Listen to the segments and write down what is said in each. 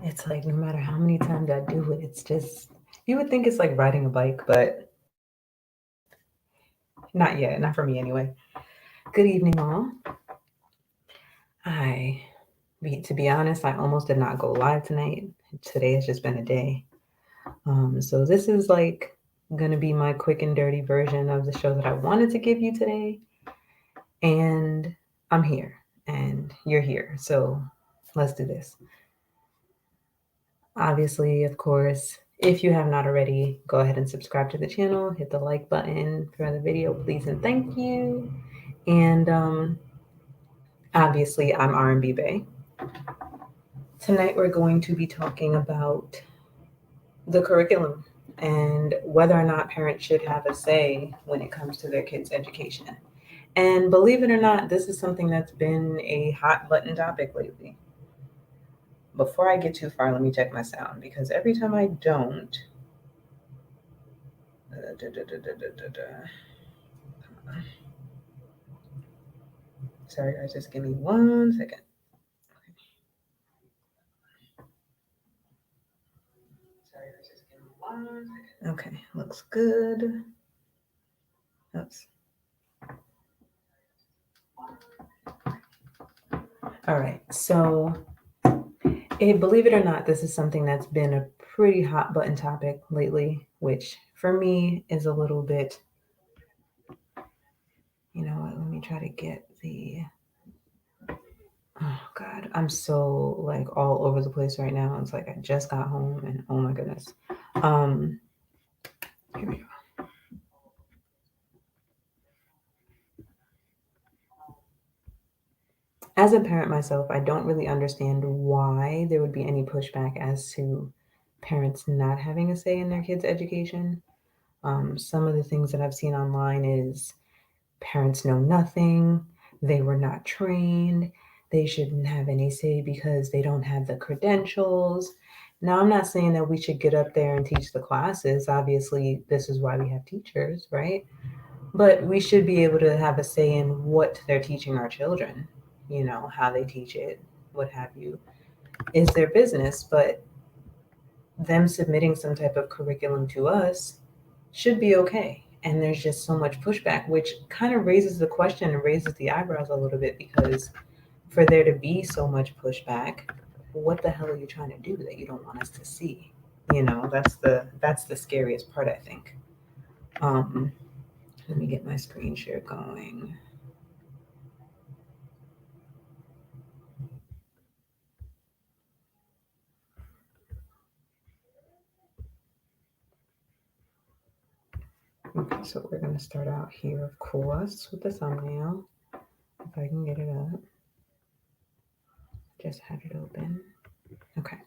It's like no matter how many times I do it, it's just, you would think it's like riding a bike, but not yet, not for me anyway. Good evening, all. To be honest, I almost did not go live tonight. Today has just been a day. So this is like gonna be my quick and dirty version of the show that I wanted to give you today. And I'm here, and you're here. So let's do this. Obviously, of course, if you have not already, go ahead and subscribe to the channel, hit the like button for the video, please and thank you. And obviously, I'm RnBBae. Tonight, we're going to be talking about the curriculum and whether or not parents should have a say when it comes to their kids' education. And believe it or not, this is something that's been a hot button topic lately. Before I get too far, let me check my sound because every time I don't, sorry guys, just give me 1 second. Okay, looks good. Oops. All right, so believe it or not, this is something that's been a pretty hot button topic lately, which for me is a little bit, you know what, let me try to get oh God, I'm so like all over the place right now. It's like I just got home and oh my goodness. Um, Here we go. As a parent myself, I don't really understand why there would be any pushback as to parents not having a say in their kids' education. Some of the things that I've seen online is parents know nothing, they were not trained, they shouldn't have any say because they don't have the credentials. Now, I'm not saying that we should get up there and teach the classes. Obviously, this is why we have teachers, right? But we should be able to have a say in what they're teaching our children, how they teach it, what have you, is their business. But them submitting some type of curriculum to us should be okay. And there's just so much pushback, which kind of raises the question and raises the eyebrows a little bit because for there to be so much pushback, what the hell are you trying to do that you don't want us to see? That's the scariest part, I think. Um, Let me get my screen share going. Okay, so we're gonna start out here, of course, with the thumbnail. If I can get it up. Just had it open. Okay.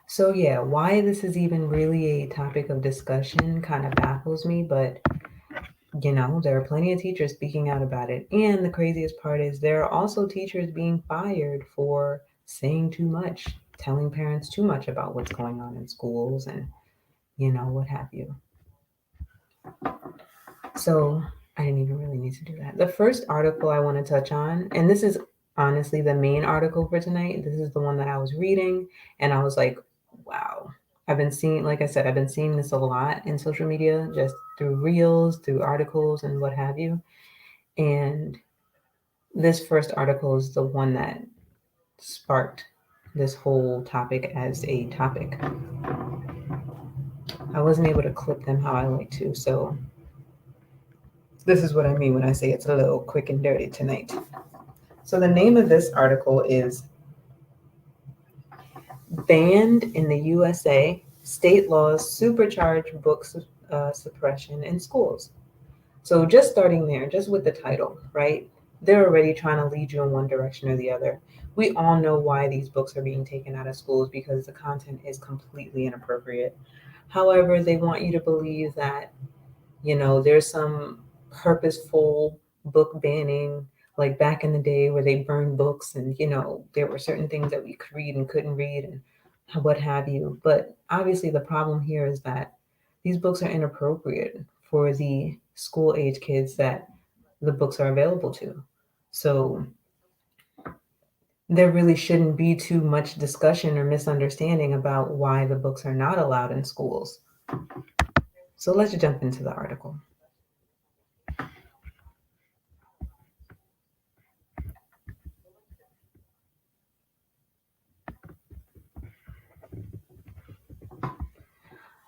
So yeah, why this is even really a topic of discussion kind of baffles me, but there are plenty of teachers speaking out about it. And the craziest part is there are also teachers being fired for saying too much, telling parents too much about what's going on in schools and, what have you. So I didn't even really need to do that. The first article I want to touch on, and this is honestly the main article for tonight, this is the one that I was reading, and I was like, wow. I've been seeing, like I said, I've been seeing this a lot in social media, just through reels, through articles, and what have you. And this first article is the one that sparked this whole topic as a topic. I wasn't able to clip them how I like to, so this is what I mean when I say it's a little quick and dirty tonight. So the name of this article is Banned in the USA, State Laws Supercharge Book Suppression in Schools. So just starting there, just with the title, right? They're already trying to lead you in one direction or the other. We all know why these books are being taken out of schools because the content is completely inappropriate. However, they want you to believe that, there's some purposeful book banning, like back in the day where they burned books and, there were certain things that we could read and couldn't read and what have you. But obviously, the problem here is that these books are inappropriate for the school age kids that the books are available to. So there really shouldn't be too much discussion or misunderstanding about why the books are not allowed in schools. So let's jump into the article.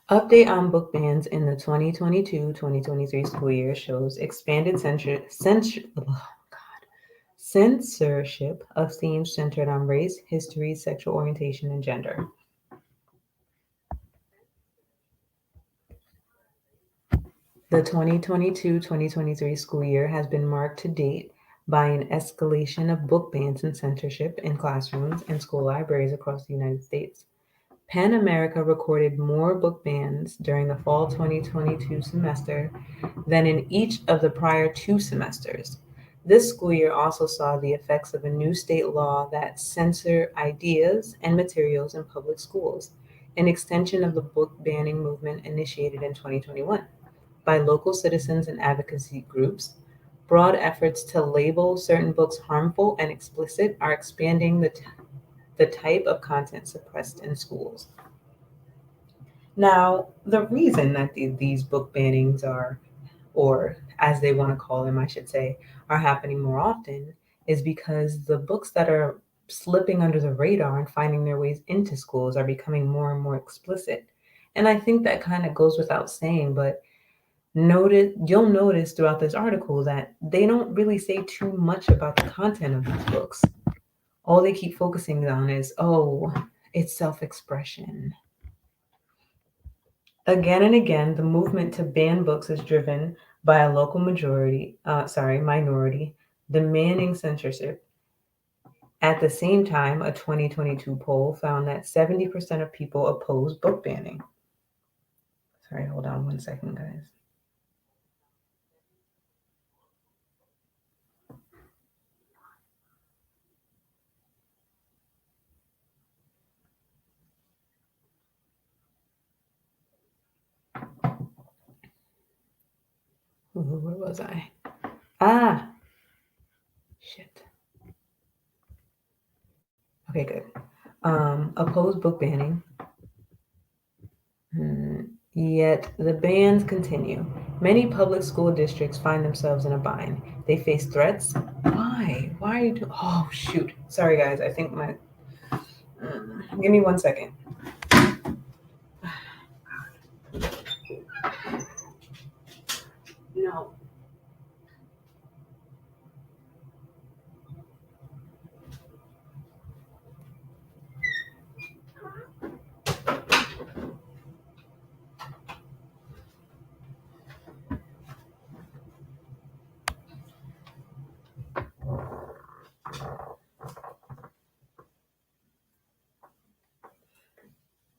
Update on book bans in the 2022-2023 school year shows expanded censorship of themes centered on race, history, sexual orientation, and gender. The 2022-2023 school year has been marked to date by an escalation of book bans and censorship in classrooms and school libraries across the United States. PEN America recorded more book bans during the fall 2022 semester than in each of the prior two semesters. This school year also saw the effects of a new state law that censor ideas and materials in public schools, an extension of the book banning movement initiated in 2021 by local citizens and advocacy groups. Broad efforts to label certain books harmful and explicit are expanding the type of content suppressed in schools. Now, the reason that these book bannings are, or as they want to call them, I should say, are happening more often is because the books that are slipping under the radar and finding their ways into schools are becoming more and more explicit. And I think that kind of goes without saying, but you'll notice throughout this article that they don't really say too much about the content of these books. All they keep focusing on is, oh, it's self-expression. Again and again, the movement to ban books is driven by a local minority demanding censorship. At the same time, a 2022 poll found that 70% of people oppose book banning. Sorry, hold on one second, guys. Where was I? Ah, shit. Okay, good. Oppose book banning. Yet the bans continue. Many public school districts find themselves in a bind. They face threats. Why? Why are you do? Oh shoot! Sorry guys. I think my. Give me 1 second. No.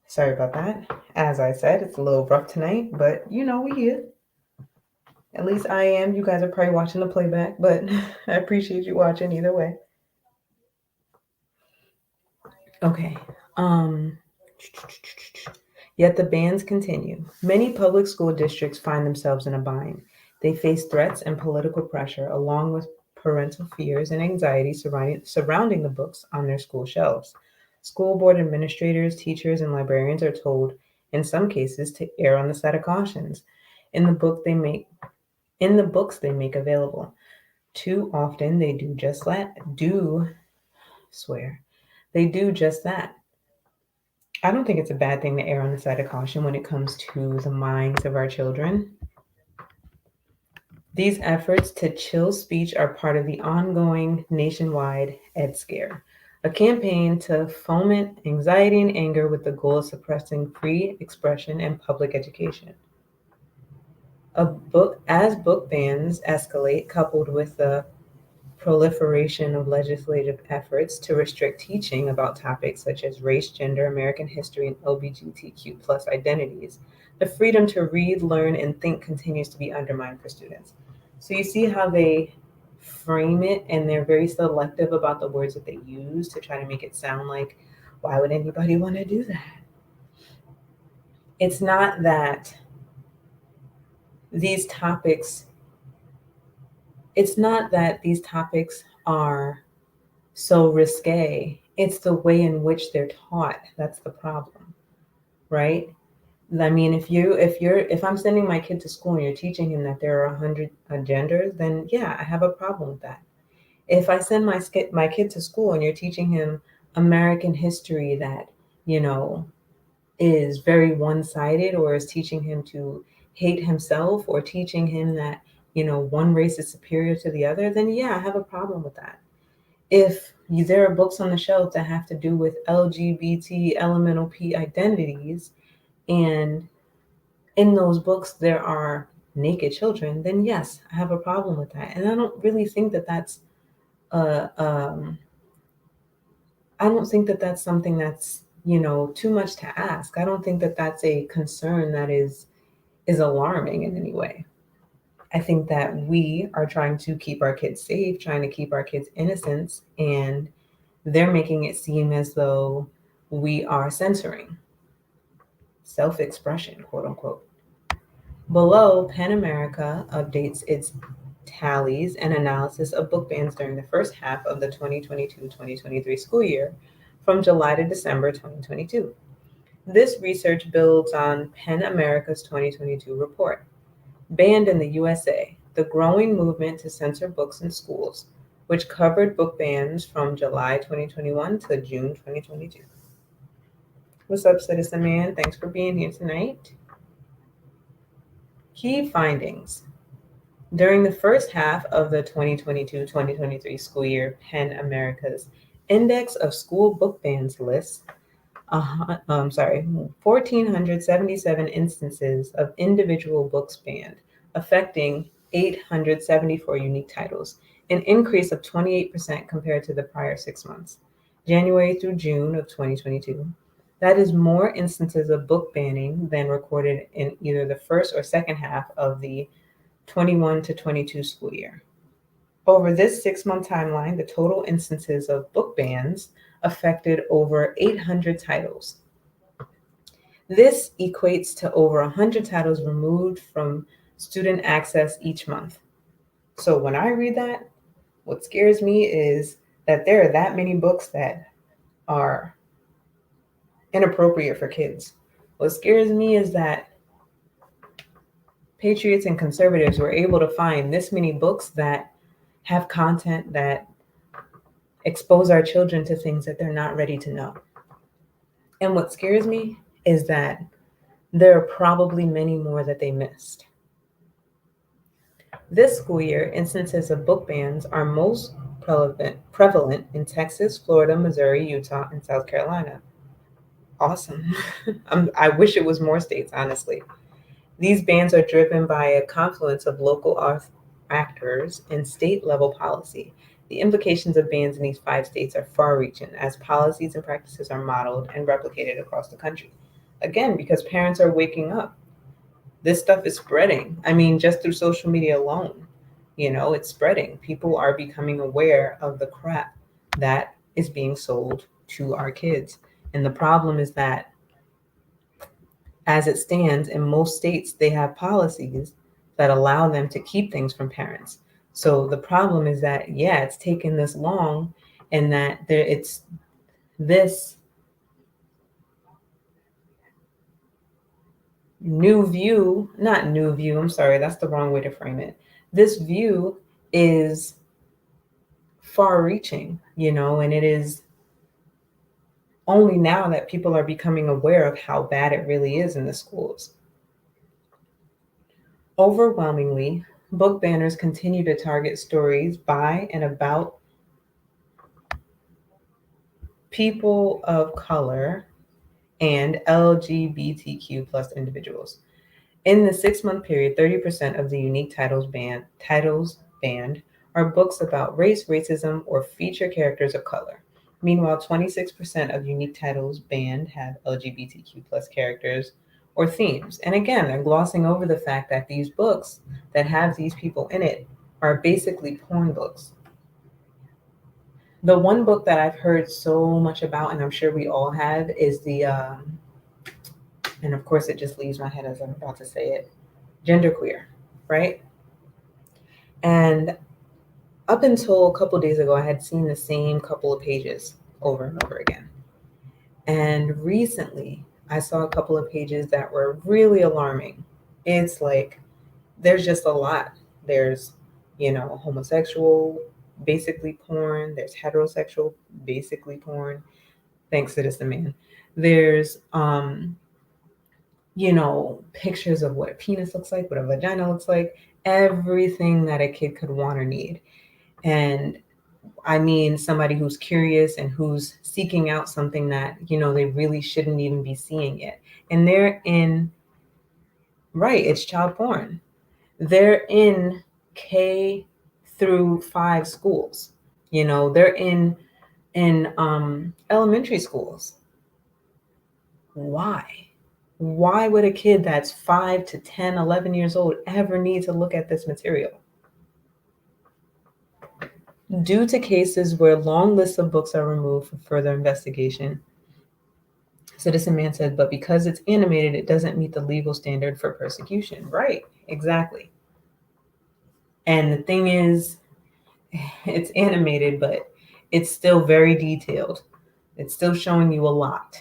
Sorry about that. As I said, it's a little rough tonight, but we here. At least I am. You guys are probably watching the playback, but I appreciate you watching either way. Okay. Yet the bans continue. Many public school districts find themselves in a bind. They face threats and political pressure, along with parental fears and anxiety surrounding the books on their school shelves. School board administrators, teachers, and librarians are told, in some cases, to err on the side of cautions in the books they make available. Too often, they do just that. They do just that. I don't think it's a bad thing to err on the side of caution when it comes to the minds of our children. These efforts to chill speech are part of the ongoing nationwide Ed Scare, a campaign to foment anxiety and anger with the goal of suppressing free expression and public education. As book bans escalate, coupled with the proliferation of legislative efforts to restrict teaching about topics such as race, gender, American history, and LGBTQ plus identities, the freedom to read, learn, and think continues to be undermined for students. So you see how they frame it, and they're very selective about the words that they use to try to make it sound like, why would anybody want to do that? It's not that these topics It's not that these topics are so risque, it's the way in which they're taught that's the problem, right? I mean, if I'm sending my kid to school and you're teaching him that there are 100 genders, then yeah, I have a problem with that. If I send my kid to school and you're teaching him American history that, you know, is very one-sided, or is teaching him to hate himself, or teaching him that, one race is superior to the other, then yeah, I have a problem with that. If there are books on the shelf that have to do with LGBT elemental P identities, and in those books there are naked children, then yes, I have a problem with that. And I don't really think that that's uh, um, I don't think that that's something that's, too much to ask. I don't think that that's a concern that is alarming in any way. I think that we are trying to keep our kids safe, trying to keep our kids' innocence, and they're making it seem as though we are censoring self-expression, quote unquote. Below, PEN America updates its tallies and analysis of book bans during the first half of the 2022-2023 school year from July to December 2022. This research builds on PEN America's 2022 report, Banned in the USA, the growing movement to censor books in schools, which covered book bans from July 2021 to June 2022. What's up, Citizen Man? Thanks for being here tonight. Key findings. During the first half of the 2022-2023 school year, PEN America's Index of School Book Bans lists 1,477 instances of individual books banned, affecting 874 unique titles, an increase of 28% compared to the prior 6 months, January through June of 2022. That is more instances of book banning than recorded in either the first or second half of the 21 to 22 school year. Over this 6-month timeline, the total instances of book bans affected over 800 titles. This equates to over 100 titles removed from student access each month. So when I read that, what scares me is that there are that many books that are inappropriate for kids. What scares me is that patriots and conservatives were able to find this many books that have content that expose our children to things that they're not ready to know. And what scares me is that there are probably many more that they missed. This school year, instances of book bans are most prevalent in Texas, Florida, Missouri, Utah, and South Carolina. Awesome. I wish it was more states, honestly. These bans are driven by a confluence of local actors and state level policy. The implications of bans in these 5 states are far reaching as policies and practices are modeled and replicated across the country. Again, because parents are waking up. This stuff is spreading. I mean, just through social media alone, it's spreading. People are becoming aware of the crap that is being sold to our kids. And the problem is that as it stands, in most states, they have policies that allow them to keep things from parents. So the problem is that, yeah, it's taken this long, and that it's this not new view, I'm sorry, that's the wrong way to frame it. This view is far reaching, and it is only now that people are becoming aware of how bad it really is in the schools. Overwhelmingly, book banners continue to target stories by and about people of color and LGBTQ plus individuals. In the 6-month period, 30% of the unique titles banned are books about race, racism, or feature characters of color. Meanwhile, 26% of unique titles banned have LGBTQ plus characters or themes. And again, they're glossing over the fact that these books that have these people in it are basically porn books. The one book that I've heard so much about, and I'm sure we all have, is and of course it just leaves my head as I'm about to say it, genderqueer, right? And Up until a couple days ago, I had seen the same couple of pages over and over again. And recently, I saw a couple of pages that were really alarming. It's like there's just a lot. There's, homosexual, basically porn. There's heterosexual, basically porn. Thanks, Citizen Man. There's, pictures of what a penis looks like, what a vagina looks like, everything that a kid could want or need. And I mean, somebody who's curious and who's seeking out something that, they really shouldn't even be seeing it. And they're in, right, it's child porn. They're in K-5 schools. They're in elementary schools. Why? Why would a kid that's 5 to 10, 11 years old ever need to look at this material? Due to cases where long lists of books are removed for further investigation, Citizen Man said, but because it's animated, it doesn't meet the legal standard for persecution. Right, exactly. And the thing is, it's animated, but it's still very detailed. It's still showing you a lot.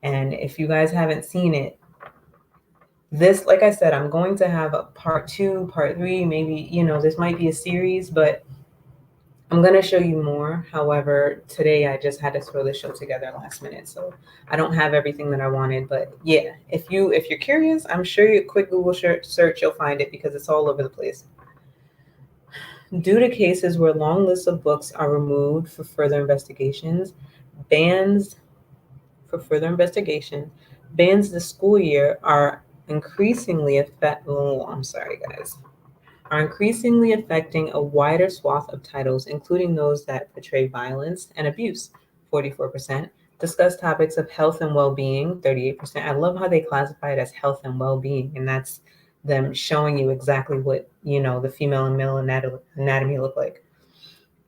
And if you guys haven't seen it, this, like I said, I'm going to have a part 2, part 3, maybe, this might be a series, but I'm going to show you more. However, today I just had to throw the show together last minute, so I don't have everything that I wanted. But yeah, if you're curious, I'm sure you quick Google search you'll find it because it's all over the place. Due to cases where long lists of books are removed for further investigations, bans bans this school year are increasingly affecting a wider swath of titles, including those that portray violence and abuse, 44%, discuss topics of health and well-being, 38%. I love how they classify it as health and well-being, and that's them showing you exactly what, the female and male anatomy look like.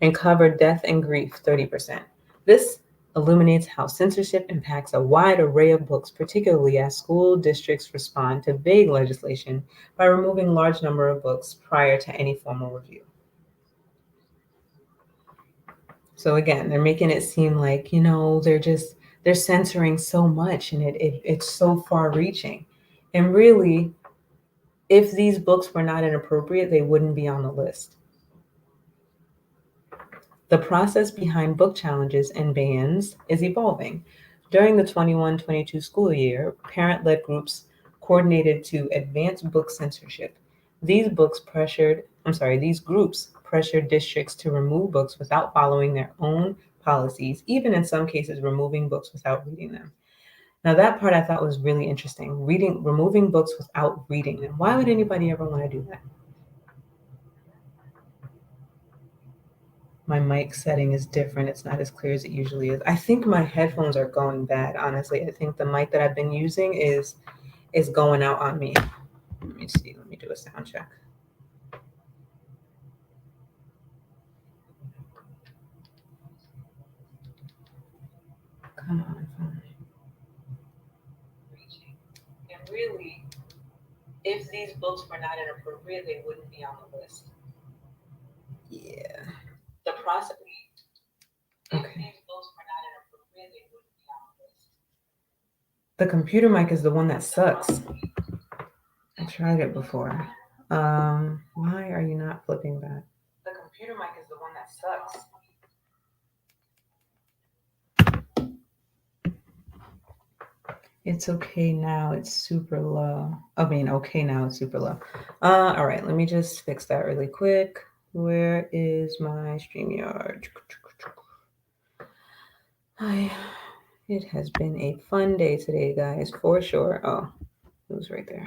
And cover death and grief, 30%. This illuminates how censorship impacts a wide array of books, particularly as school districts respond to vague legislation by removing large number of books prior to any formal review. So again, they're making it seem like, they're censoring so much and it's so far reaching. And really, if these books were not inappropriate, they wouldn't be on the list. The process behind book challenges and bans is evolving. During the 21-22 school year, parent-led groups coordinated to advance book censorship. These groups pressured districts to remove books without following their own policies, even in some cases removing books without reading them. Now that part I thought was really interesting. Removing books without reading them. Why would anybody ever want to do that? My mic setting is different. It's not as clear as it usually is. I think my headphones are going bad, honestly. I think the mic that I've been using is going out on me. Let me see. Let me do a sound check. Come on, phone. And really, if these books were not inappropriate, they wouldn't be on the list. Yeah. The process. Okay. If these books were not inappropriate, they wouldn't be on the list. The computer mic is the one that sucks. I tried it before. Why are you not flipping back? The computer mic is the one that sucks. It's okay now, it's super low. Okay now, it's super low. All right, let me just fix that really quick. Where is my StreamYard? It has been a fun day today, guys, for sure. Oh, it was right there.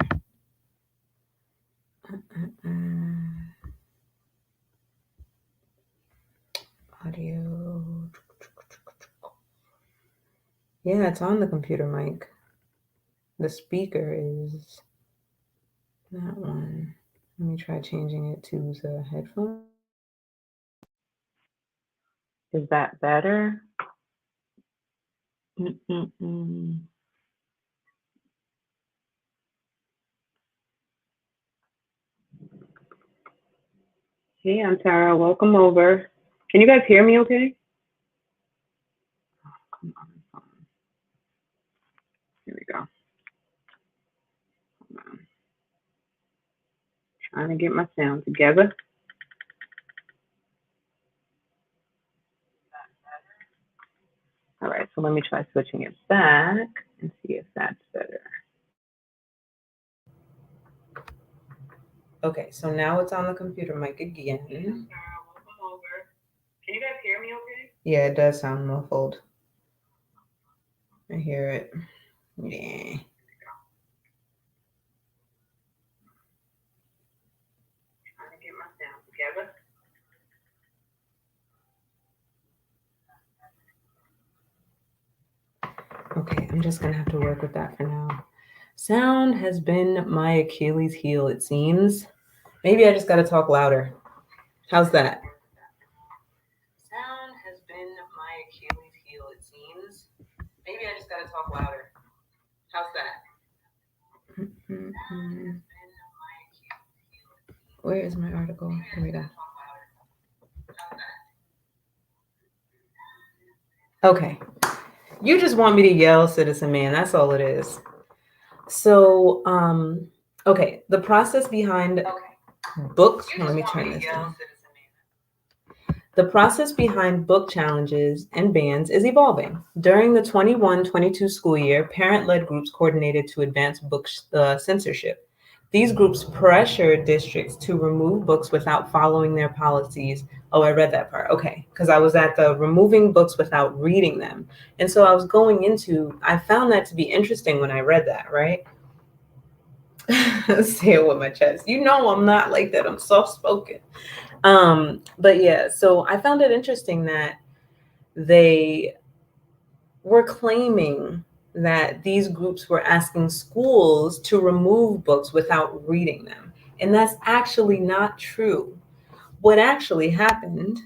Audio. Yeah, it's on the computer mic. The speaker is that one. Let me try changing it to the headphone. Is that better? Hey, I'm Tara. Welcome over. Can you guys hear me okay? Come on. Here we go. Hold on. Trying to get my sound together. All right, so let me try switching it back and see if that's better. Okay, so now it's on the computer mic again. Welcome over. Can you guys hear me okay? Yeah, it does sound muffled. I hear it. Yeah. Trying to get my sound together. Okay, I'm just gonna have to work with that for now. Sound has been my Achilles heel, it seems. Maybe I just gotta talk louder. How's that? Sound has been my Achilles heel, it seems. Maybe I just gotta talk louder. How's that? Where is my article? Here we go. Okay. You just want me to yell, Citizen Man. That's all it is. So, okay. The process behind books. Let me turn this down. The process behind book challenges and bans is evolving. During the 21-22 school year, parent-led groups coordinated to advance book censorship. These groups pressure districts to remove books without following their policies. Oh, I read that part. Okay, because I was at the removing books without reading them. And so I found that to be interesting when I read that, right? Say it with my chest. You know I'm not like that. I'm soft-spoken. But yeah, so I found it interesting that they were claiming that these groups were asking schools to remove books without reading them. And that's actually not true. What actually happened,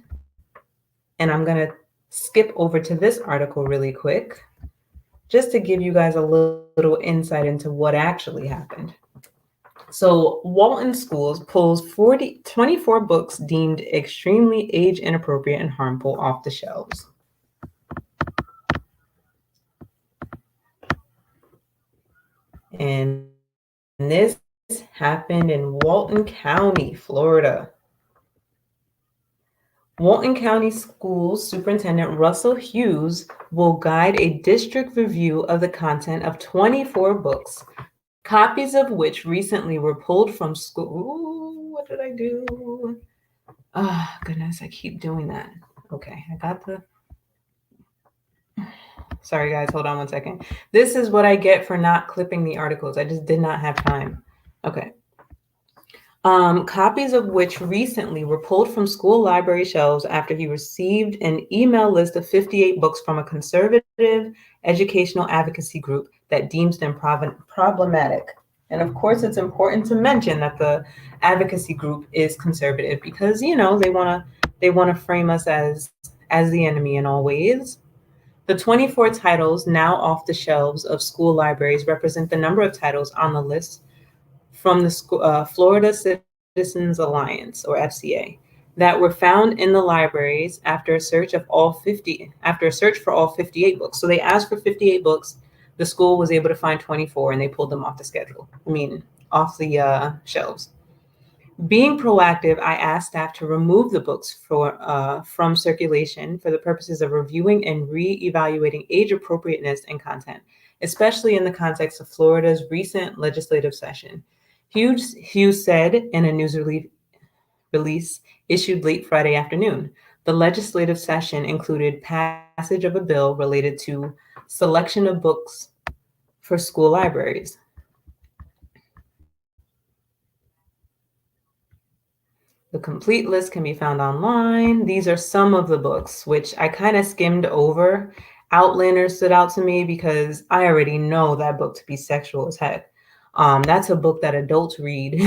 and I'm going to skip over to this article really quick, just to give you guys a little insight into what actually happened. So, Walton Schools pulls 24 books deemed extremely age inappropriate and harmful off the shelves. And this happened in Walton County, Florida. Walton County Schools Superintendent Russell Hughes will guide a district review of the content of 24 books, copies of which recently were pulled from school. Ooh, what did I do? Oh, goodness, I keep doing that. Okay, I got the. Sorry, guys, hold on one second. This is what I get for not clipping the articles. I just did not have time. Okay. Copies of which recently were pulled from school library shelves after he received an email list of 58 books from a conservative educational advocacy group that deems them problematic. And of course, it's important to mention that the advocacy group is conservative because they want to frame us as the enemy in all ways. The 24 titles now off the shelves of school libraries represent the number of titles on the list from the Florida Citizens Alliance, or FCA, that were found in the libraries after a search for all 58 books. So they asked for 58 books. The school was able to find 24, and they pulled them off the schedule. Off the shelves. Being proactive, I asked staff to remove the books from circulation for the purposes of reviewing and re-evaluating age appropriateness and content, especially in the context of Florida's recent legislative session. Hughes said in a news release issued late Friday afternoon, the legislative session included passage of a bill related to selection of books for school libraries. The complete list can be found online. These are some of the books, which I kind of skimmed over. Outlander stood out to me because I already know that book to be sexual as heck. That's a book that adults read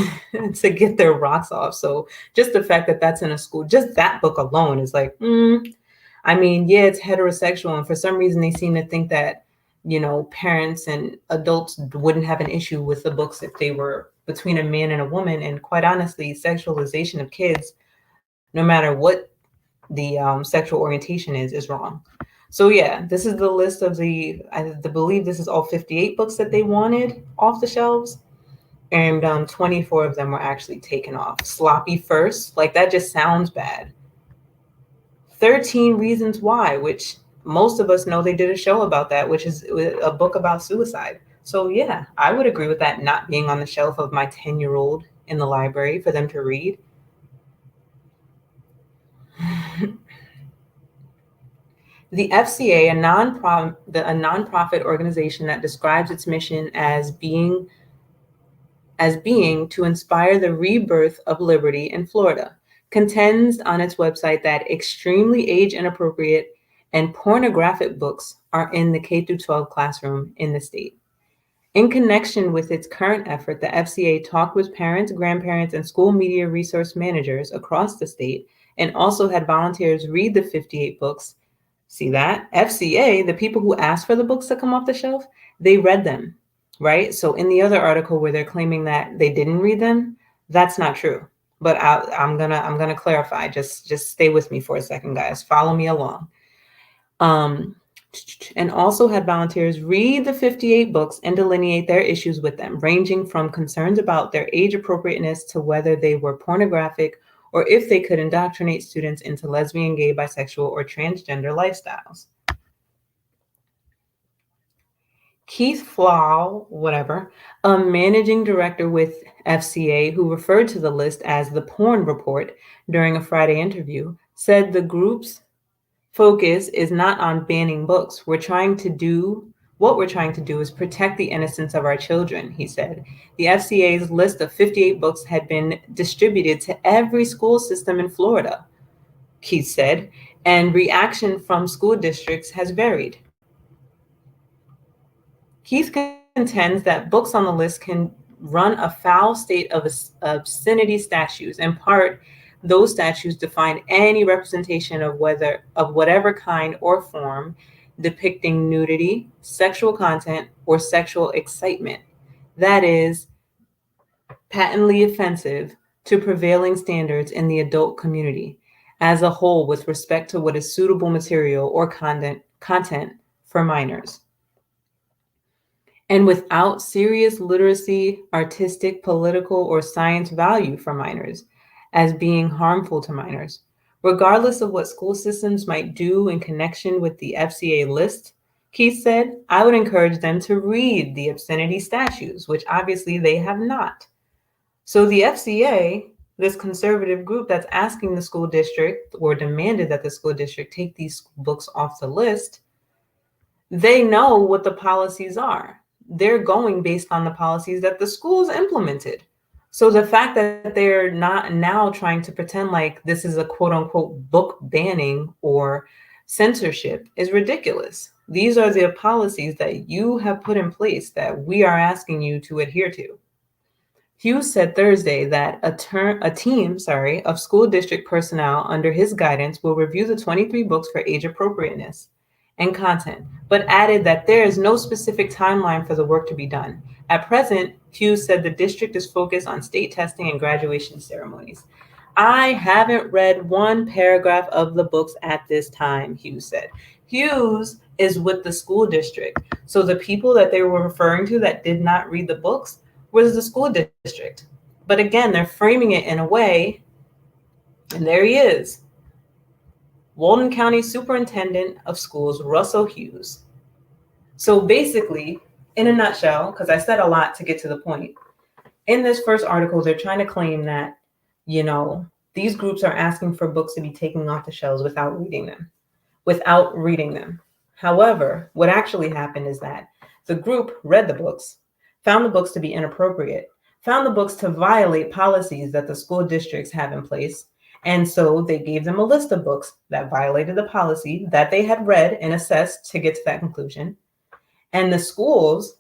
to get their rocks off. So just the fact that that's in a school, just that book alone is like, yeah, it's heterosexual. And for some reason, they seem to think that, parents and adults wouldn't have an issue with the books if they were between a man and a woman. And quite honestly, sexualization of kids no matter what the sexual orientation is wrong. So yeah, this is the list of I believe this is all 58 books that they wanted off the shelves, and 24 of them were actually taken off. Sloppy first, like that just sounds bad. 13 Reasons Why, which most of us know they did a show about that, which is a book about suicide. So yeah, I would agree with that not being on the shelf of my 10-year-old in the library for them to read. The FCA, a nonprofit organization that describes its mission as being to inspire the rebirth of liberty in Florida, contends on its website that extremely age inappropriate and pornographic books are in the K 12 classroom in the state. In connection with its current effort, the FCA talked with parents, grandparents, and school media resource managers across the state and also had volunteers read the 58 books. See that? FCA, the people who asked for the books to come off the shelf, they read them, right? So in the other article where they're claiming that they didn't read them, that's not true. But I'm gonna clarify. Just stay with me for a second, guys. Follow me along. Um, and also had volunteers read the 58 books and delineate their issues with them, ranging from concerns about their age appropriateness to whether they were pornographic or if they could indoctrinate students into lesbian, gay, bisexual, or transgender lifestyles. Keith Flaw, whatever, a managing director with FCA who referred to the list as the porn report during a Friday interview, said the group's focus is not on banning books. What we're trying to do is protect the innocence of our children, he said. The FCA's list of 58 books had been distributed to every school system in Florida, Keith said, and reaction from school districts has varied. Keith contends that books on the list can run a foul state of obscenity statutes. In part, those statutes define any representation of whatever kind or form depicting nudity, sexual content, or sexual excitement that is patently offensive to prevailing standards in the adult community as a whole with respect to what is suitable material or content for minors. And without serious literacy, artistic, political, or science value for minors as being harmful to minors. Regardless of what school systems might do in connection with the FCA list, Keith said, I would encourage them to read the obscenity statutes, which obviously they have not. So the FCA, this conservative group that's asking the school district or demanded that the school district take these books off the list, they know what the policies are. They're going based on the policies that the schools implemented. So the fact that they're not now trying to pretend like this is a quote unquote book banning or censorship is ridiculous. These are the policies that you have put in place that we are asking you to adhere to. Hughes said Thursday that a team of school district personnel under his guidance will review the 23 books for age appropriateness and content, but added that there is no specific timeline for the work to be done. At present, Hughes said the district is focused on state testing and graduation ceremonies. I haven't read one paragraph of the books at this time, Hughes said. Hughes is with the school district. So the people that they were referring to that did not read the books was the school district. But again, they're framing it in a way, and there he is, Walden County Superintendent of Schools, Russell Hughes. So basically, in a nutshell, because I said a lot to get to the point, in this first article, they're trying to claim that, these groups are asking for books to be taken off the shelves without reading them. However, what actually happened is that the group read the books, found the books to be inappropriate, found the books to violate policies that the school districts have in place. And so they gave them a list of books that violated the policy that they had read and assessed to get to that conclusion. And the schools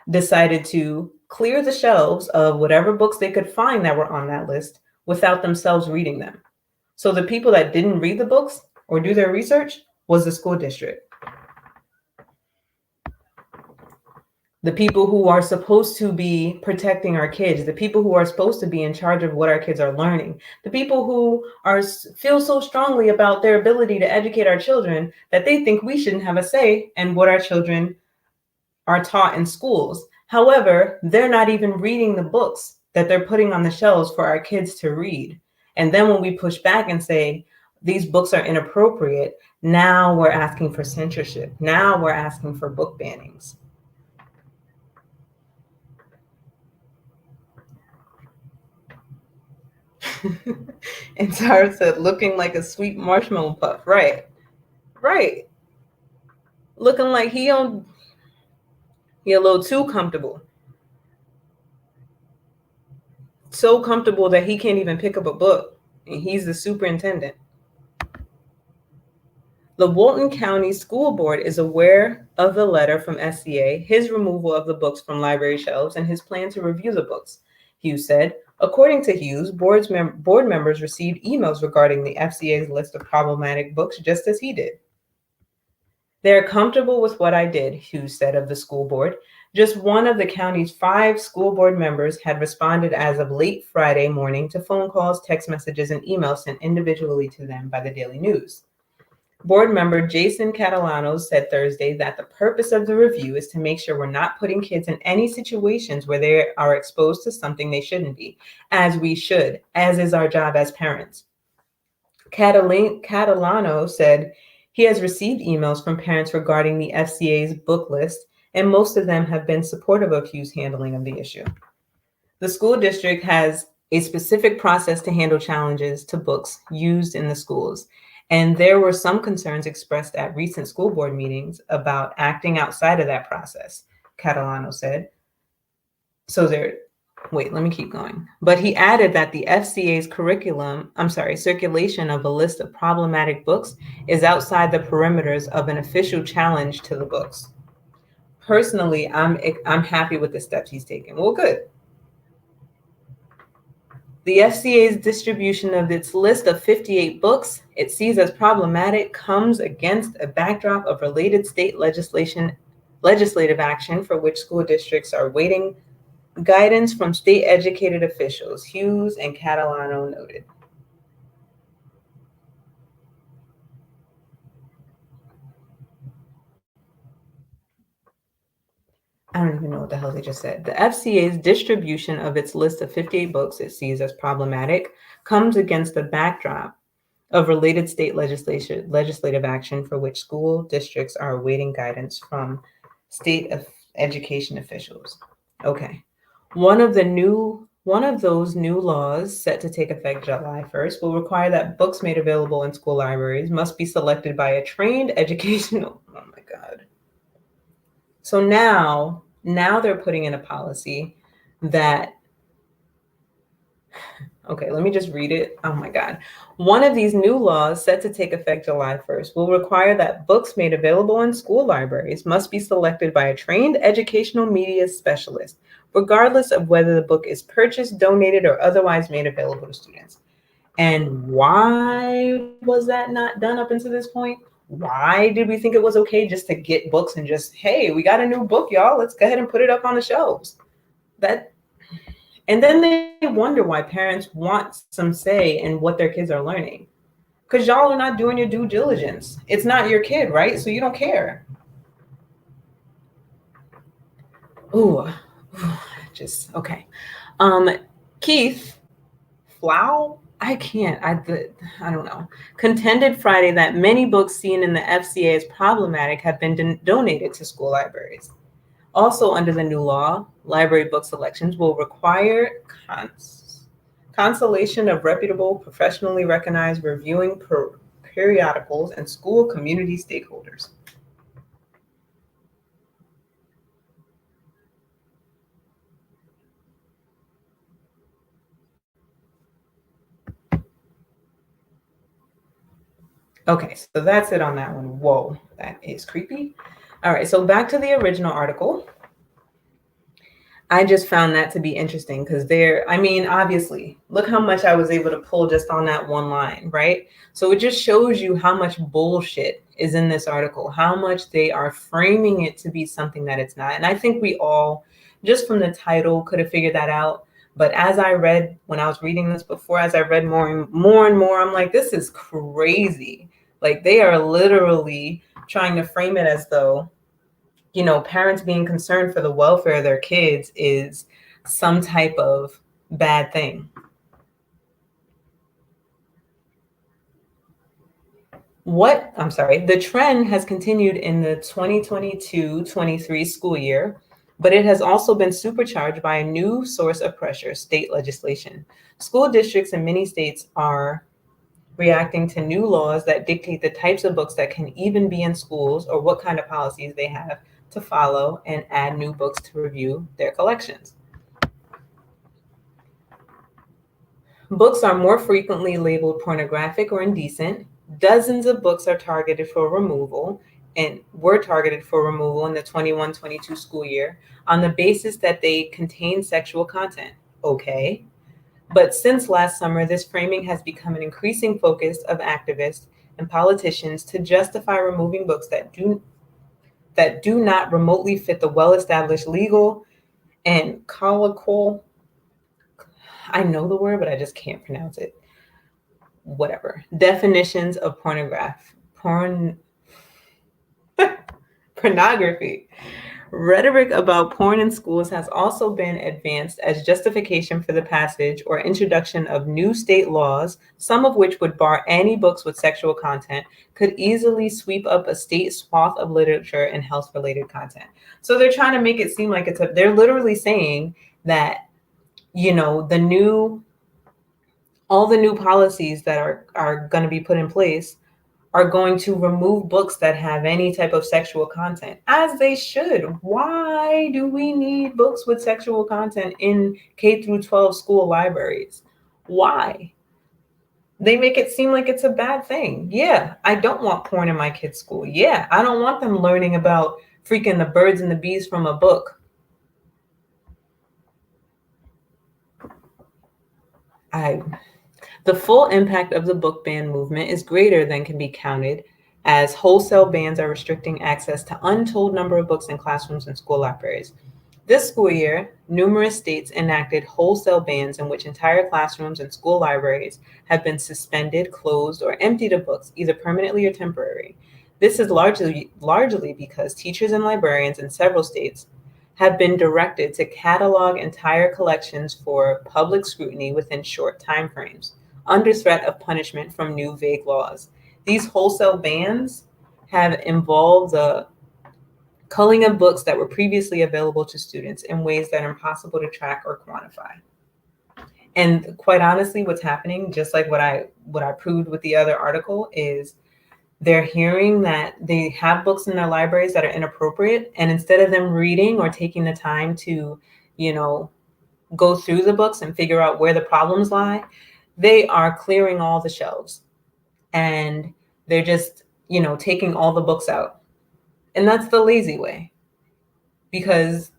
decided to clear the shelves of whatever books they could find that were on that list without themselves reading them. So the people that didn't read the books or do their research was the school district. the people who are supposed to be protecting our kids, the people who are supposed to be in charge of what our kids are learning, the people who feel so strongly about their ability to educate our children that they think we shouldn't have a say in what our children are taught in schools. However, they're not even reading the books that they're putting on the shelves for our kids to read. And then when we push back and say these books are inappropriate, now we're asking for censorship. Now we're asking for book bannings. And Tara said, looking like a sweet marshmallow puff. Right. Right. Looking like he a little too comfortable. So comfortable that he can't even pick up a book. And he's the superintendent. The Walton County School Board is aware of the letter from SCA, his removal of the books from library shelves, and his plan to review the books. Hughes said, according to Hughes, board members received emails regarding the FCA's list of problematic books just as he did. They're comfortable with what I did, Hughes said of the school board. Just one of the county's 5 school board members had responded as of late Friday morning to phone calls, text messages, and emails sent individually to them by the Daily News. Board member Jason Catalano said Thursday that the purpose of the review is to make sure we're not putting kids in any situations where they are exposed to something they shouldn't be, as we should, as is our job as parents. Catalano said he has received emails from parents regarding the FCA's book list, and most of them have been supportive of Hughes' handling of the issue. The school district has a specific process to handle challenges to books used in the schools. And there were some concerns expressed at recent school board meetings about acting outside of that process, Catalano said. Let me keep going. But he added that the FCA's circulation of a list of problematic books is outside the perimeters of an official challenge to the books. Personally, I'm happy with the steps he's taken. Well, good. The FCA's distribution of its list of 58 books it sees as problematic comes against a backdrop of related state legislative action for which school districts are waiting guidance from state educated officials, Hughes and Catalano noted. I don't even know what the hell they just said. The FCA's distribution of its list of 58 books it sees as problematic comes against the backdrop of related state legislative action for which school districts are awaiting guidance from state education officials. Okay. One of those new laws set to take effect July 1st will require that books made available in school libraries must be selected by a trained educational. Oh my God. So now they're putting in a policy that, okay, let me just read it. Oh my God. One of these new laws set to take effect July 1st will require that books made available in school libraries must be selected by a trained educational media specialist, regardless of whether the book is purchased, donated, or otherwise made available to students. And why was that not done up until this point? Why did we think it was okay just to get books and just, hey, we got a new book, y'all, let's go ahead and put it up on the shelves? And then they wonder why parents want some say in what their kids are learning. Because y'all are not doing your due diligence. It's not your kid, right? So you don't care. Ooh, just okay. Keith Flau, I don't know, contended Friday that many books seen in the FCA as problematic have been donated to school libraries. Also, under the new law, library book selections will require consultation of reputable, professionally recognized reviewing periodicals and school community stakeholders. Okay, so that's it on that one. Whoa, that is creepy. All right, so back to the original article. I just found that to be interesting because I mean, obviously, look how much I was able to pull just on that one line, right? So it just shows you how much bullshit is in this article, how much they are framing it to be something that it's not. And I think we all, just from the title, could have figured that out. But as I read, when I was reading this before, as I read more, I'm like, this is crazy. Like they are literally trying to frame it as though, parents being concerned for the welfare of their kids is some type of bad thing. The trend has continued in the 2022-23 school year, but it has also been supercharged by a new source of pressure, state legislation. School districts in many states are reacting to new laws that dictate the types of books that can even be in schools or what kind of policies they have to follow and add new books to review their collections. Books are more frequently labeled pornographic or indecent. Dozens of books are targeted for removal and were targeted for removal in the 21-22 school year on the basis that they contain sexual content. Okay. But since last summer, this framing has become an increasing focus of activists and politicians to justify removing books that do not remotely fit the well-established legal and colloquial, I know the word, but I just can't pronounce it, whatever, definitions of pornography. Rhetoric about porn in schools has also been advanced as justification for the passage or introduction of new state laws, some of which would bar any books with sexual content, could easily sweep up a state swath of literature and health-related content. So they're trying to make it seem like they're literally saying that, all the new policies that are going to be put in place are going to remove books that have any type of sexual content, as they should. Why do we need books with sexual content in K through 12 school libraries? Why? They make it seem like it's a bad thing. Yeah, I don't want porn in my kids' school. Yeah, I don't want them learning about freaking the birds and the bees from a book. The full impact of the book ban movement is greater than can be counted, as wholesale bans are restricting access to untold number of books in classrooms and school libraries. This school year, numerous states enacted wholesale bans in which entire classrooms and school libraries have been suspended, closed, or emptied of books, either permanently or temporary. This is largely because teachers and librarians in several states have been directed to catalog entire collections for public scrutiny within short timeframes, under threat of punishment from new vague laws. These wholesale bans have involved the culling of books that were previously available to students in ways that are impossible to track or quantify. And quite honestly, what's happening, just like what I proved with the other article, is they're hearing that they have books in their libraries that are inappropriate, and instead of them reading or taking the time to, go through the books and figure out where the problems lie, they are clearing all the shelves and they're just, taking all the books out. And that's the lazy way. Because,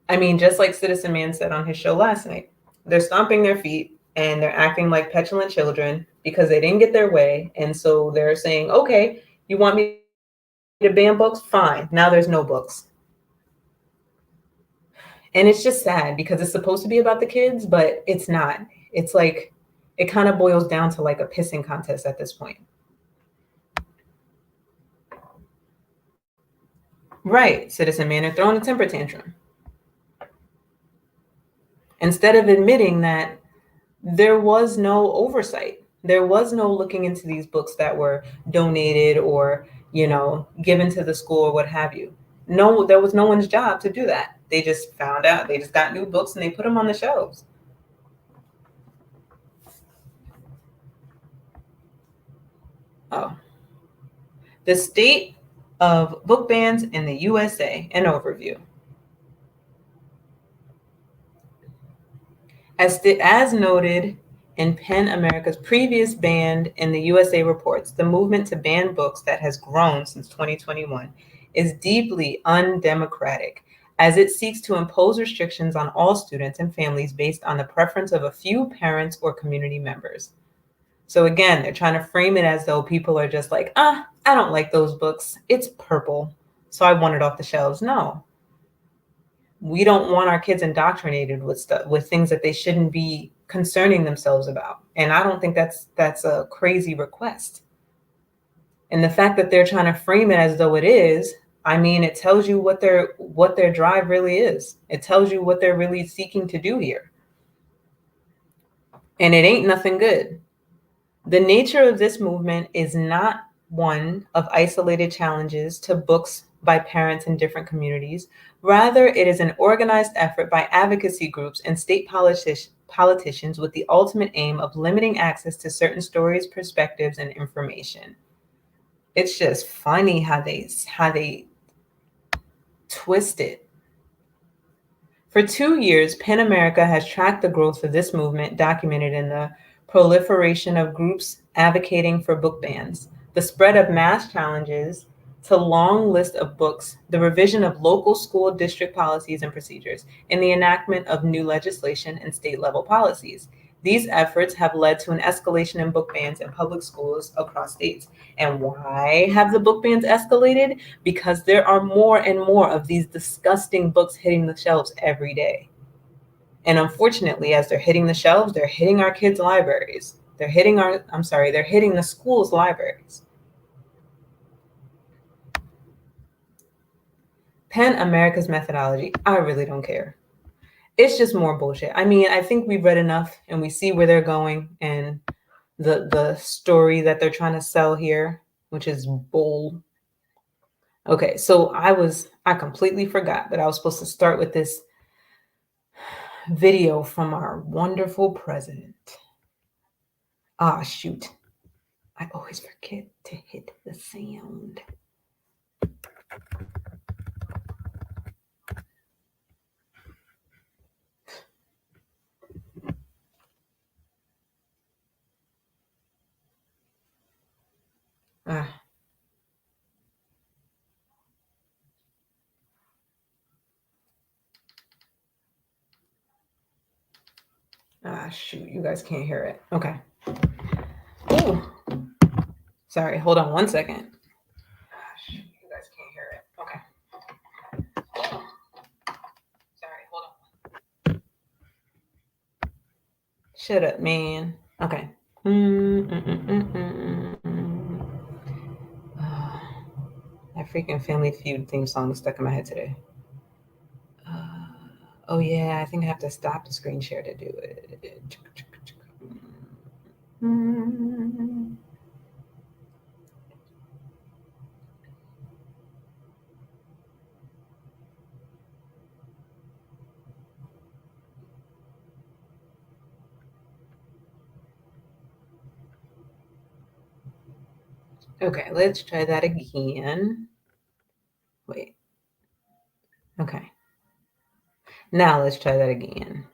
I mean, just like Citizen Man said on his show last night, they're stomping their feet and they're acting like petulant children because they didn't get their way. And so they're saying, okay, you want me to ban books? Fine. Now there's no books. And it's just sad because it's supposed to be about the kids, but it's not. It's like, it kind of boils down to like a pissing contest at this point. Right, Citizen Man, they're throwing a temper tantrum. Instead of admitting that there was no oversight, there was no looking into these books that were donated or, given to the school or what have you. No, there was no one's job to do that. They just found out, they just got new books and they put them on the shelves. Oh. The state of book bans in the USA, an overview. As noted in PEN America's previous ban in the USA reports, the movement to ban books that has grown since 2021 is deeply undemocratic, as it seeks to impose restrictions on all students and families based on the preference of a few parents or community members. So again, they're trying to frame it as though people are just like, I don't like those books. It's purple, so I want it off the shelves. No, we don't want our kids indoctrinated with stuff, with things that they shouldn't be concerning themselves about. And I don't think that's a crazy request. And the fact that they're trying to frame it as though it is, I mean, it tells you what their drive really is. It tells you what they're really seeking to do here. And it ain't nothing good. The nature of this movement is not one of isolated challenges to books by parents in different communities. Rather, it is an organized effort by advocacy groups and state politicians with the ultimate aim of limiting access to certain stories, perspectives, and information. It's just funny how they twist it. For 2 years, PEN America has tracked the growth of this movement, documented in the proliferation of groups advocating for book bans, the spread of mass challenges to long list of books, the revision of local school district policies and procedures, and the enactment of new legislation and state level policies. These efforts have led to an escalation in book bans in public schools across states. And why have the book bans escalated? Because there are more and more of these disgusting books hitting the shelves every day. And unfortunately, as they're hitting the shelves, they're hitting our kids' libraries. They're hitting the schools' libraries. PEN America's methodology, I really don't care. It's just more bullshit. I mean, I think we've read enough and we see where they're going and the story that they're trying to sell here, which is bull. Okay, so I completely forgot that I was supposed to start with this video from our wonderful president. Shoot. I always forget to hit the sound. Shoot, you guys can't hear it. Okay. Ooh. Sorry, hold on one second. Shoot, you guys can't hear it. Okay. Sorry, hold on. Shut up, man. Okay. That freaking Family Feud theme song is stuck in my head today. Oh yeah, I think I have to stop the screen share to do it. Okay, let's try that again. Wait. Okay. Now let's try that again.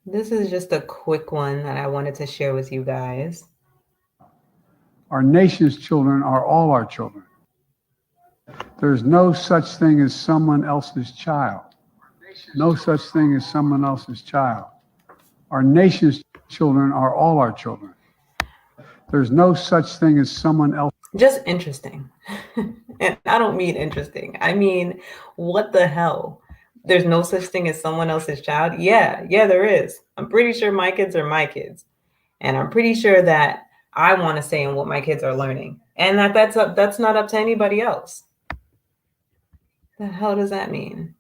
This is just a quick one that I wanted to share with you guys. Our nation's children are all our children. There's no such thing as someone else's child. No such thing as someone else's child. Our nation's children are all our children. There's no such thing as someone else. Just interesting. And I don't mean interesting. I mean, what the hell? There's no such thing as someone else's child? Yeah, there is. I'm pretty sure my kids are my kids. And I'm pretty sure that I want to say in what my kids are learning. And that's not up to anybody else. The hell does that mean?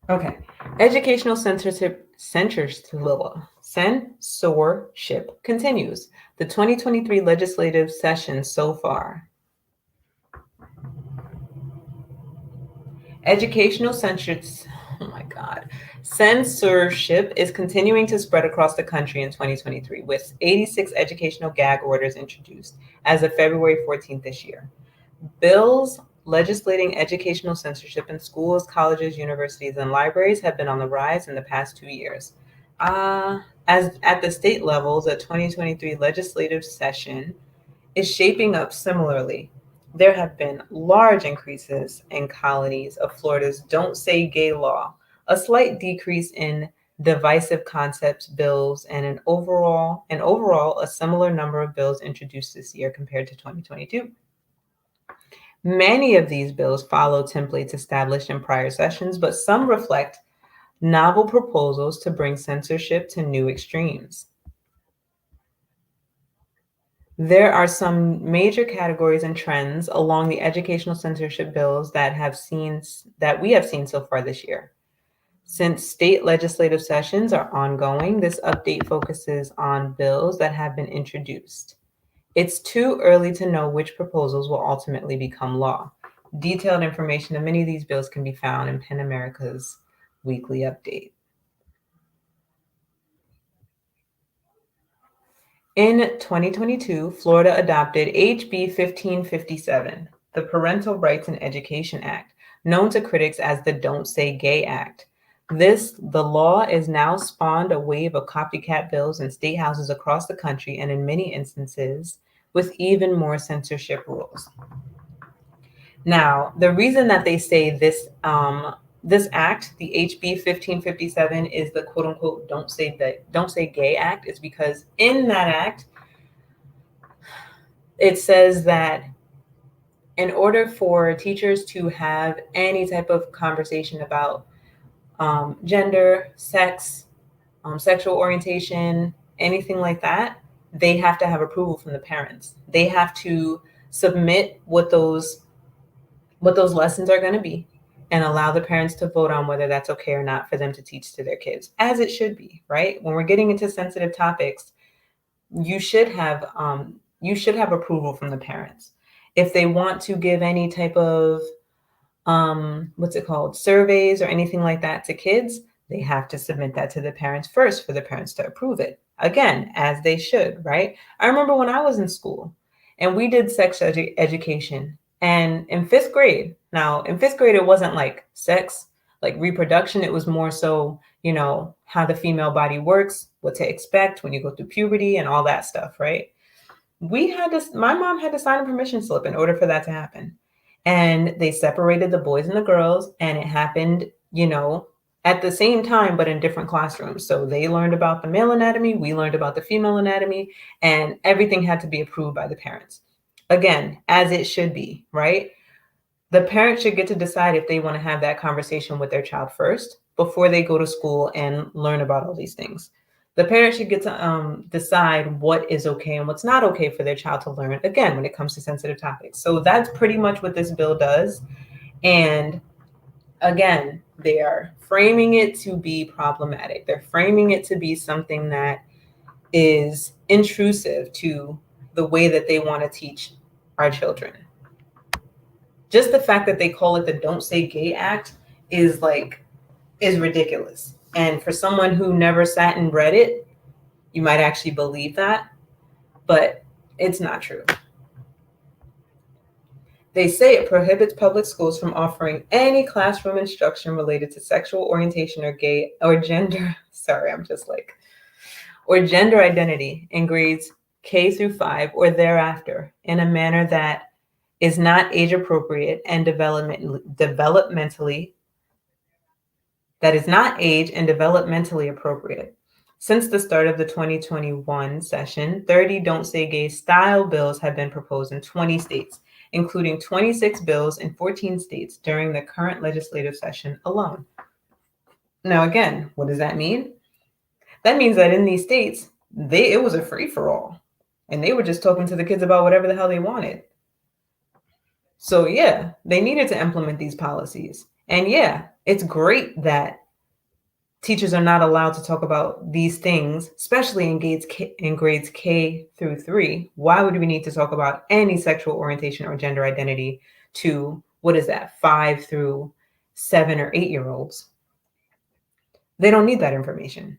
Okay. Educational censorship continues. The 2023 legislative session so far. Educational censorship is continuing to spread across the country in 2023, with 86 educational gag orders introduced as of February 14th this year. Bills legislating educational censorship in schools, colleges, universities, and libraries have been on the rise in the past 2 years. I As at the state level, the 2023 legislative session is shaping up similarly. There have been large increases in colonies of Florida's Don't Say Gay law, a slight decrease in divisive concepts bills, and an overall a similar number of bills introduced this year compared to 2022. Many of these bills follow templates established in prior sessions, but some reflect novel proposals to bring censorship to new extremes. There are some major categories and trends along the educational censorship bills that we have seen so far this year. Since state legislative sessions are ongoing, this update focuses on bills that have been introduced. It's too early to know which proposals will ultimately become law. Detailed information of many of these bills can be found in PEN America's weekly update. In 2022, Florida adopted HB 1557, the Parental Rights in Education Act, known to critics as the Don't Say Gay Act. The law is now spawned a wave of copycat bills in state houses across the country, and in many instances, with even more censorship rules. Now, the reason that they say this act, the HB 1557, is the quote unquote Don't Say Gay Act is because in that act, it says that in order for teachers to have any type of conversation about gender, sex, sexual orientation, anything like that, they have to have approval from the parents. They have to submit what those lessons are going to be and allow the parents to vote on whether that's okay or not for them to teach to their kids, as it should be, right? When we're getting into sensitive topics, you should have approval from the parents. If they want to give any type of surveys or anything like that to kids, they have to submit that to the parents first for the parents to approve it. Again, as they should, right? I remember when I was in school and we did sex education, and in fifth grade, it wasn't like sex, like reproduction. It was more so, how the female body works, what to expect when you go through puberty and all that stuff, right? My mom had to sign a permission slip in order for that to happen. And they separated the boys and the girls, and it happened, at the same time, but in different classrooms. So they learned about the male anatomy, we learned about the female anatomy, and everything had to be approved by the parents. Again, as it should be, right? The parents should get to decide if they want to have that conversation with their child first before they go to school and learn about all these things. The parents should get to decide what is okay and what's not okay for their child to learn, again, when it comes to sensitive topics. So that's pretty much what this bill does. And again, they are framing it to be problematic. They're framing it to be something that is intrusive to the way that they want to teach our children. Just the fact that they call it the Don't Say Gay Act is ridiculous. And for someone who never sat and read it, you might actually believe that, but it's not true. They say it prohibits public schools from offering any classroom instruction related to sexual orientation or gender identity in grades K through 5 or thereafter in a manner that is not age appropriate and developmentally appropriate. Since the start of the 2021 session, 30 Don't Say Gay style bills have been proposed in 20 states, including 26 bills in 14 states during the current legislative session alone. Now, again, what does that mean? That means that in these states, it was a free-for-all, and they were just talking to the kids about whatever the hell they wanted. So yeah, they needed to implement these policies. And yeah, it's great that teachers are not allowed to talk about these things, especially in grades K through 3. Why would we need to talk about any sexual orientation or gender identity to, 5 through 7 or 8-year-olds? They don't need that information.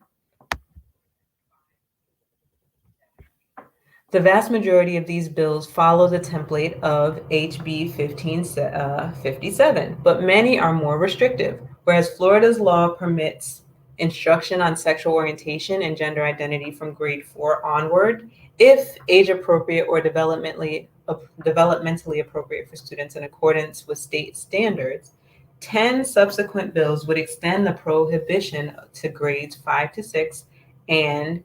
The vast majority of these bills follow the template of HB 1557, but many are more restrictive. Whereas Florida's law permits instruction on sexual orientation and gender identity from grade 4 onward, if age appropriate or developmentally appropriate for students in accordance with state standards. 10 subsequent bills would extend the prohibition to grades 5 to 6 and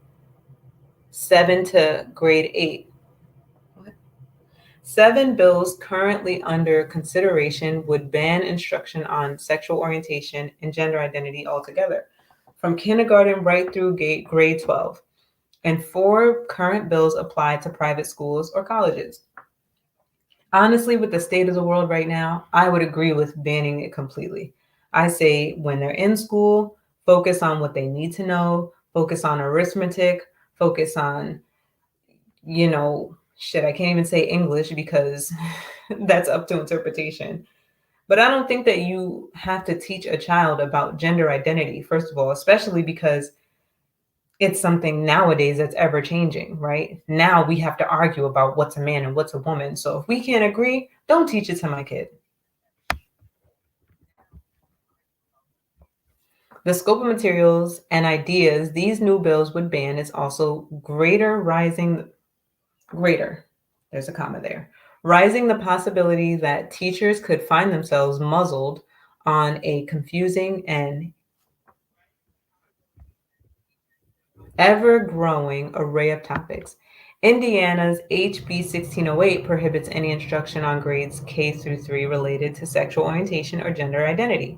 7 to grade 8. 7 bills currently under consideration would ban instruction on sexual orientation and gender identity altogether, from kindergarten right through grade 12. And 4 current bills apply to private schools or colleges. Honestly, with the state of the world right now, I would agree with banning it completely. I say when they're in school, focus on what they need to know, focus on arithmetic, focus on, I can't even say English because that's up to interpretation. But I don't think that you have to teach a child about gender identity, first of all, especially because it's something nowadays that's ever changing, right? Now we have to argue about what's a man and what's a woman. So if we can't agree, don't teach it to my kid. The scope of materials and ideas these new bills would ban is also greater, there's a comma there, rising the possibility that teachers could find themselves muzzled on a confusing and ever-growing array of topics. Indiana's HB 1608 prohibits any instruction on grades K through 3 related to sexual orientation or gender identity,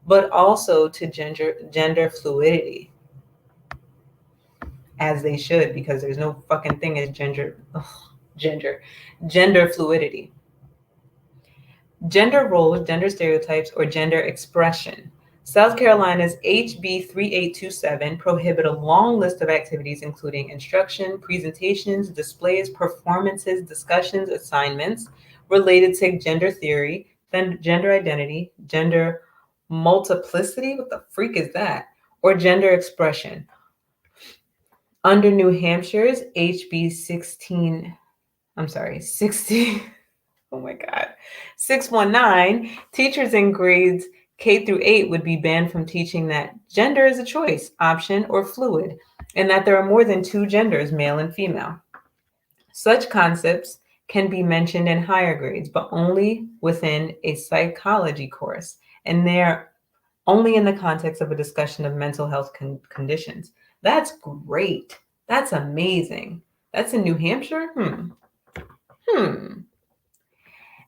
but also to gender fluidity, as they should, because there's no fucking thing as gender fluidity. Gender roles, gender stereotypes, or gender expression. South Carolina's HB 3827 prohibit a long list of activities including instruction, presentations, displays, performances, discussions, assignments related to gender theory, then gender identity, gender multiplicity, what the freak is that? Or gender expression. Under New Hampshire's HB 16, oh my God, 619, teachers in grades K through 8 would be banned from teaching that gender is a choice, option, or fluid, and that there are more than 2 genders, male and female. Such concepts can be mentioned in higher grades, but only within a psychology course, and they're only in the context of a discussion of mental health conditions. That's great. That's amazing. That's in New Hampshire?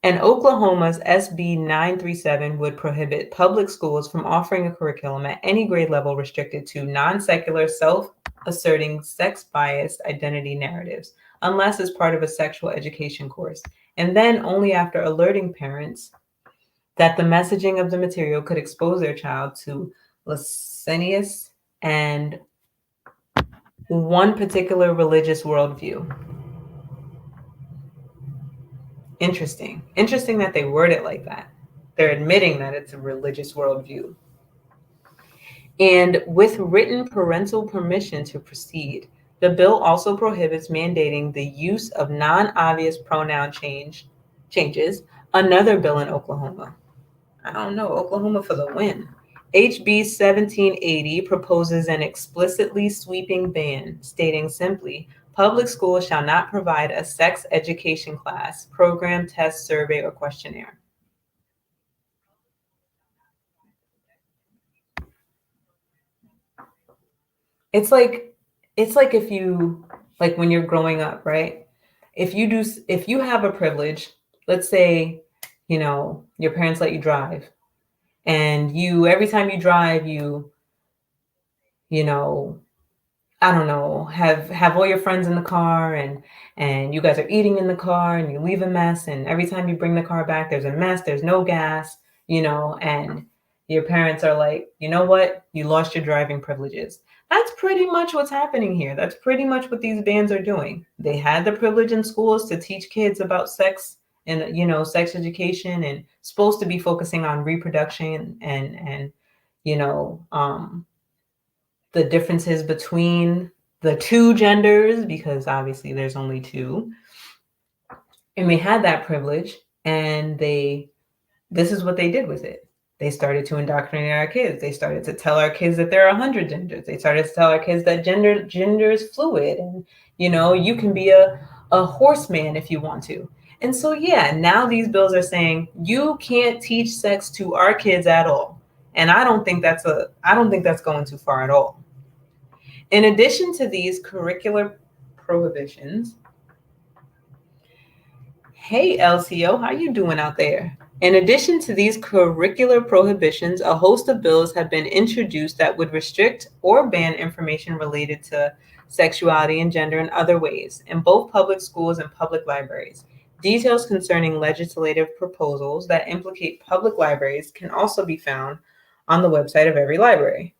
And Oklahoma's SB 937 would prohibit public schools from offering a curriculum at any grade level restricted to non-secular, self-asserting, sex-biased identity narratives, unless as part of a sexual education course, and then only after alerting parents that the messaging of the material could expose their child to lascivious and one particular religious worldview. Interesting that they word it like that. They're admitting that it's a religious worldview. And with written parental permission to proceed, the bill also prohibits mandating the use of non-obvious pronoun changes, another bill in Oklahoma. I don't know, Oklahoma for the win. HB 1780 proposes an explicitly sweeping ban, stating simply, public schools shall not provide a sex education class, program, test, survey, or questionnaire. It's like if you, like when you're growing up, right? If you have a privilege, let's say, your parents let you drive, and every time you drive, I don't know, have all your friends in the car, and you guys are eating in the car, and you leave a mess, and every time you bring the car back, there's a mess, there's no gas, and your parents are like, you know what, you lost your driving privileges. That's pretty much what's happening here. That's pretty much what these bans are doing. They had the privilege in schools to teach kids about sex and sex education, and supposed to be focusing on reproduction and the differences between the 2 genders, because obviously there's only 2. And they had that privilege, and this is what they did with it. They started to indoctrinate our kids. They started to tell our kids that there are 100 genders. They started to tell our kids that gender is fluid, and you can be a horseman if you want to. And so yeah, now these bills are saying you can't teach sex to our kids at all. And I don't think that's going too far at all. In addition to these curricular prohibitions, hey LCO, how you doing out there? In addition to these curricular prohibitions, a host of bills have been introduced that would restrict or ban information related to sexuality and gender in other ways in both public schools and public libraries. Details concerning legislative proposals that implicate public libraries can also be found on the website of every library.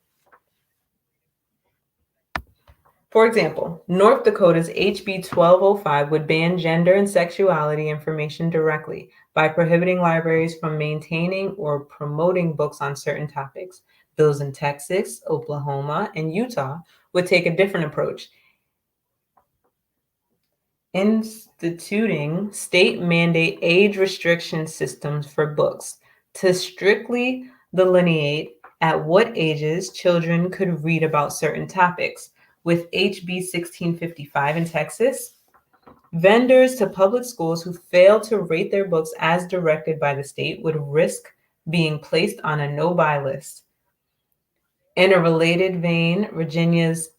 For example, North Dakota's HB 1205 would ban gender and sexuality information directly by prohibiting libraries from maintaining or promoting books on certain topics. Bills in Texas, Oklahoma, and Utah would take a different approach, instituting state mandate age restriction systems for books to strictly delineate at what ages children could read about certain topics. With HB 1655 in Texas, vendors to public schools who fail to rate their books as directed by the state would risk being placed on a no-buy list. In a related vein, Virginia's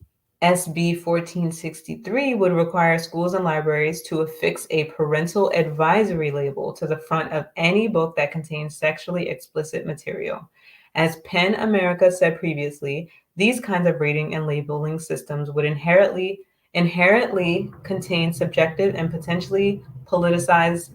SB 1463 would require schools and libraries to affix a parental advisory label to the front of any book that contains sexually explicit material. As PEN America said previously, these kinds of rating and labeling systems would inherently contain subjective and potentially politicized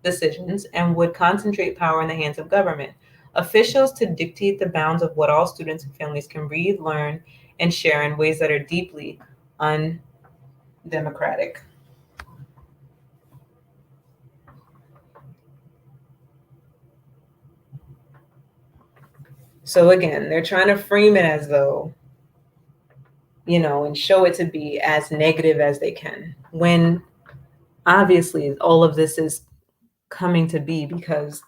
decisions and would concentrate power in the hands of government officials to dictate the bounds of what all students and families can read, learn, and share in ways that are deeply undemocratic. So again, they're trying to frame it as though, and show it to be as negative as they can, when obviously all of this is coming to be because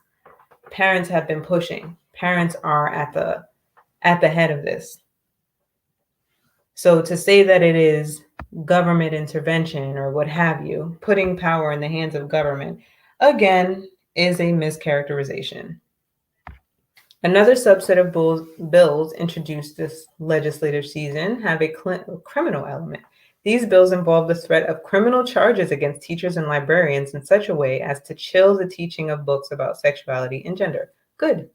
parents have been pushing. Parents are at the head of this. So to say that it is government intervention or what have you, putting power in the hands of government, again, is a mischaracterization. Another subset of bills introduced this legislative season have a criminal element. These bills involve the threat of criminal charges against teachers and librarians in such a way as to chill the teaching of books about sexuality and gender. Good.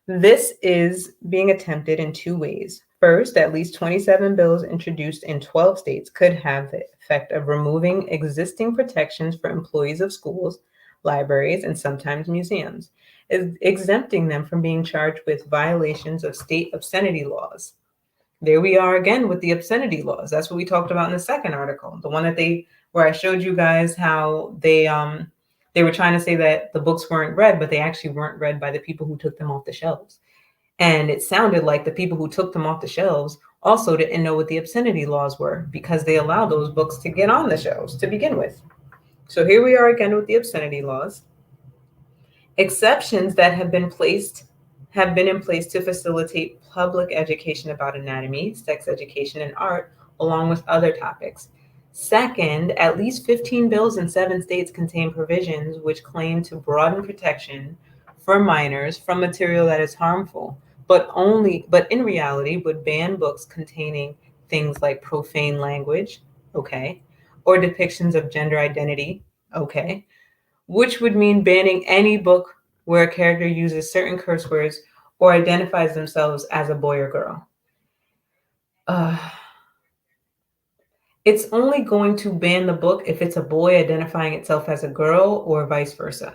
This is being attempted in two ways. First, at least 27 bills introduced in 12 states could have the effect of removing existing protections for employees of schools, libraries, and sometimes museums, exempting them from being charged with violations of state obscenity laws. There we are again with the obscenity laws. That's what we talked about in the second article, the one where I showed you guys how they were trying to say that the books weren't read, but they actually weren't read by the people who took them off the shelves. And it sounded like the people who took them off the shelves also didn't know what the obscenity laws were because they allowed those books to get on the shelves to begin with. So here we are again with the obscenity laws. Exceptions that have been in place to facilitate public education about anatomy, sex education, and art, along with other topics. Second, at least 15 bills in 7 states contain provisions which claim to broaden protection for minors from material that is harmful, but in reality would ban books containing things like profane language, okay, or depictions of gender identity, okay, which would mean banning any book where a character uses certain curse words or identifies themselves as a boy or girl. It's only going to ban the book if it's a boy identifying itself as a girl or vice versa.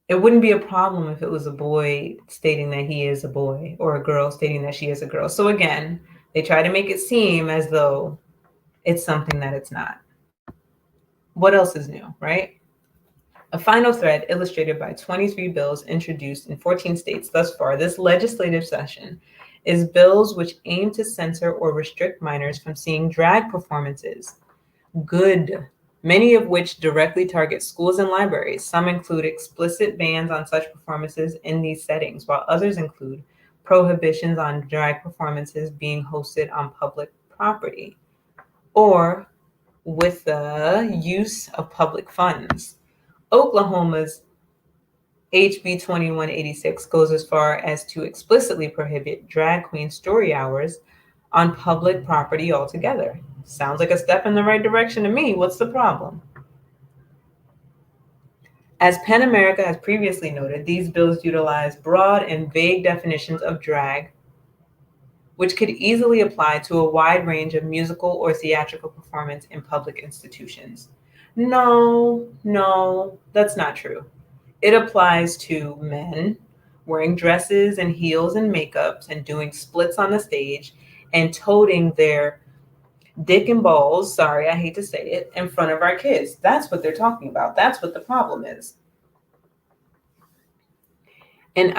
It wouldn't be a problem if it was a boy stating that he is a boy or a girl stating that she is a girl. So again, they try to make it seem as though it's something that it's not. What else is new, right? A final thread illustrated by 23 bills introduced in 14 states thus far this legislative session is bills which aim to censor or restrict minors from seeing drag performances. Good. many of which directly target schools and libraries. Some include explicit bans on such performances in these settings, while others include prohibitions on drag performances being hosted on public property or with the use of public funds. Oklahoma's HB 2186 goes as far as to explicitly prohibit drag queen story hours on public property altogether. Sounds like a step in the right direction to me. What's the problem? As PEN America has previously noted, these bills utilize broad and vague definitions of drag, which could easily apply to a wide range of musical or theatrical performance in public institutions. No, that's not true. It applies to men wearing dresses and heels and makeups and doing splits on the stage and toting their dick and balls, sorry, I hate to say it, in front of our kids. That's what they're talking about. That's what the problem is. And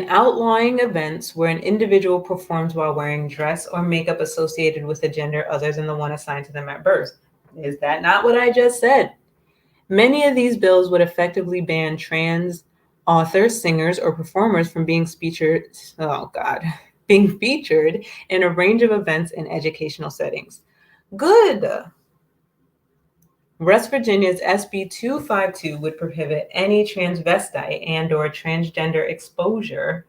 outlawing events where an individual performs while wearing dress or makeup associated with a gender other than the one assigned to them at birth. Is that not what I just said? Many of these bills would effectively ban trans authors, singers, or performers from being featured in a range of events and educational settings. Good. West Virginia's SB 252 would prohibit any transvestite and or transgender exposure,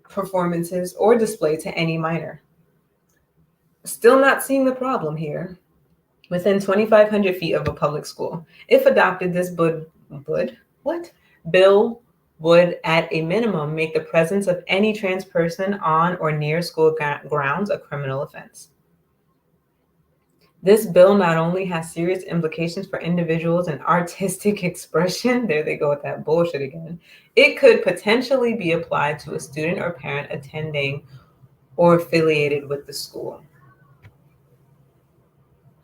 performances, or display to any minor. Still not seeing the problem here. Within 2,500 feet of a public school. If adopted, this bill would, at a minimum, make the presence of any trans person on or near school grounds a criminal offense. This bill not only has serious implications for individuals and artistic expression, there they go with that bullshit again, it could potentially be applied to a student or parent attending or affiliated with the school.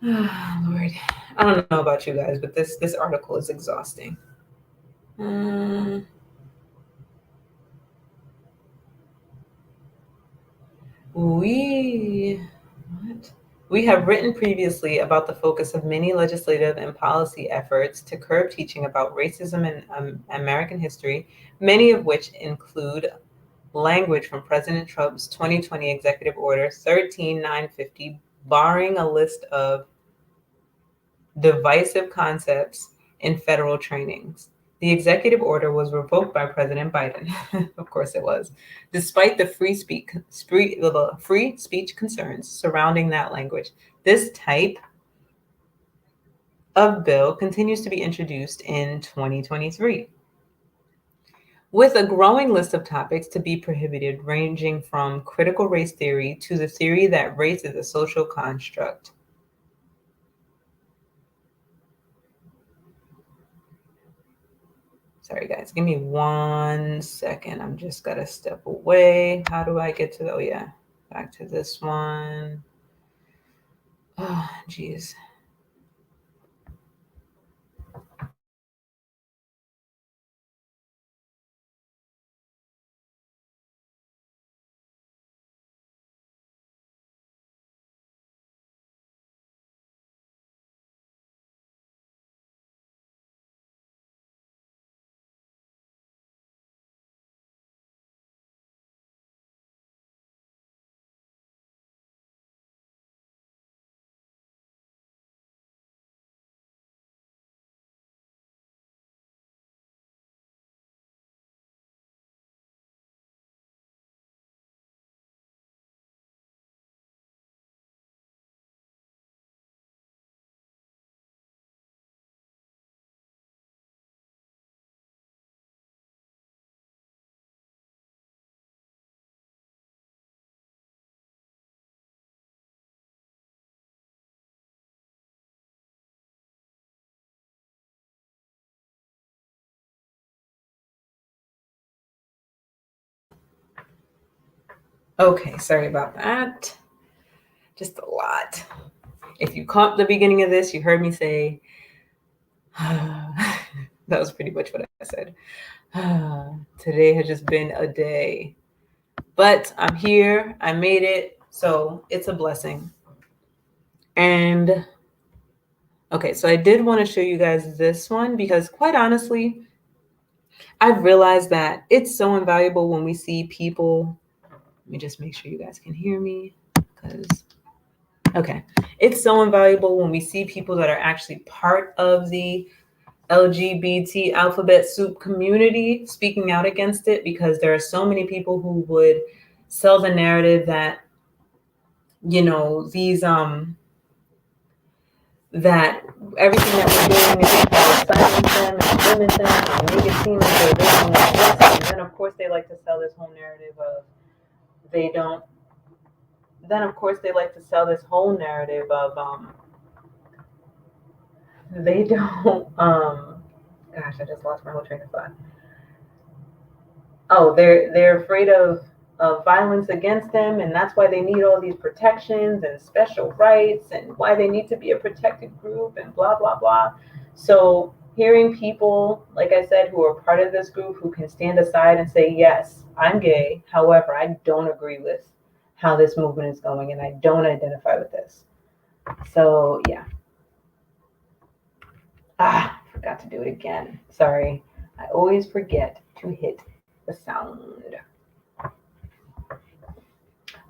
Oh, Lord, I don't know about you guys, but this article is exhausting. We have written previously about the focus of many legislative and policy efforts to curb teaching about racism in American history, many of which include language from President Trump's 2020 Executive Order 13950, barring a list of divisive concepts in federal trainings. The executive order was revoked by President Biden. Of course it was, despite the free speech concerns surrounding that language. This type of bill continues to be introduced in 2023, with a growing list of topics to be prohibited, ranging from critical race theory to the theory that race is a social construct. Sorry, guys. Give me 1 second. I'm just got to step away. How do I get to, oh, yeah, back to this one. Oh, geez. Okay, sorry about that. Just a lot. If you caught the beginning of this, you heard me say, that was pretty much what I said. Today has just been a day. But I'm here. I made it. So it's a blessing. And okay, so I did want to show you guys this one because quite honestly, I've realized that it's so invaluable when we see people. Let me just make sure you guys can hear me because, okay. It's so invaluable when we see people that are actually part of the LGBT alphabet soup community speaking out against it, because there are so many people who would sell the narrative that, you know, these that everything that we're doing is to silence them and limit them and make it seem like they're living with us. And then of course they like to sell this whole narrative of they don't then of course they like to sell this whole narrative of they don't gosh, I just lost my whole train of thought. Oh, they're afraid of violence against them, and that's why they need all these protections and special rights, and why they need to be a protected group, and blah blah blah. So hearing people, like I said, who are part of this group, who can stand aside and say, yes, I'm gay, however, I don't agree with how this movement is going, and I don't identify with this. So yeah. Forgot to do it again. Sorry. I always forget to hit the sound.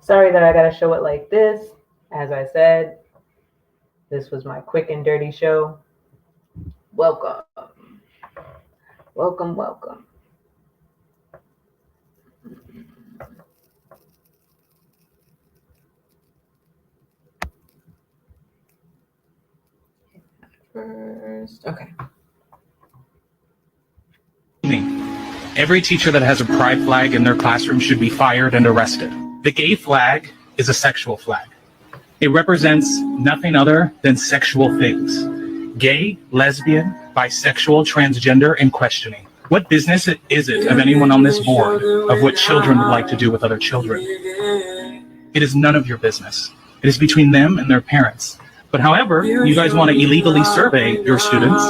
Sorry that I gotta show it like this. As I said, this was my quick and dirty show. Welcome. Welcome, welcome. First, okay. Every teacher that has a pride flag in their classroom should be fired and arrested. The gay flag is a sexual flag. It represents nothing other than sexual things. Gay, lesbian, bisexual, transgender, and questioning. What business is it of anyone on this board of what children would like to do with other children? It is none of your business. It is between them and their parents. But however, you guys want to illegally survey your students.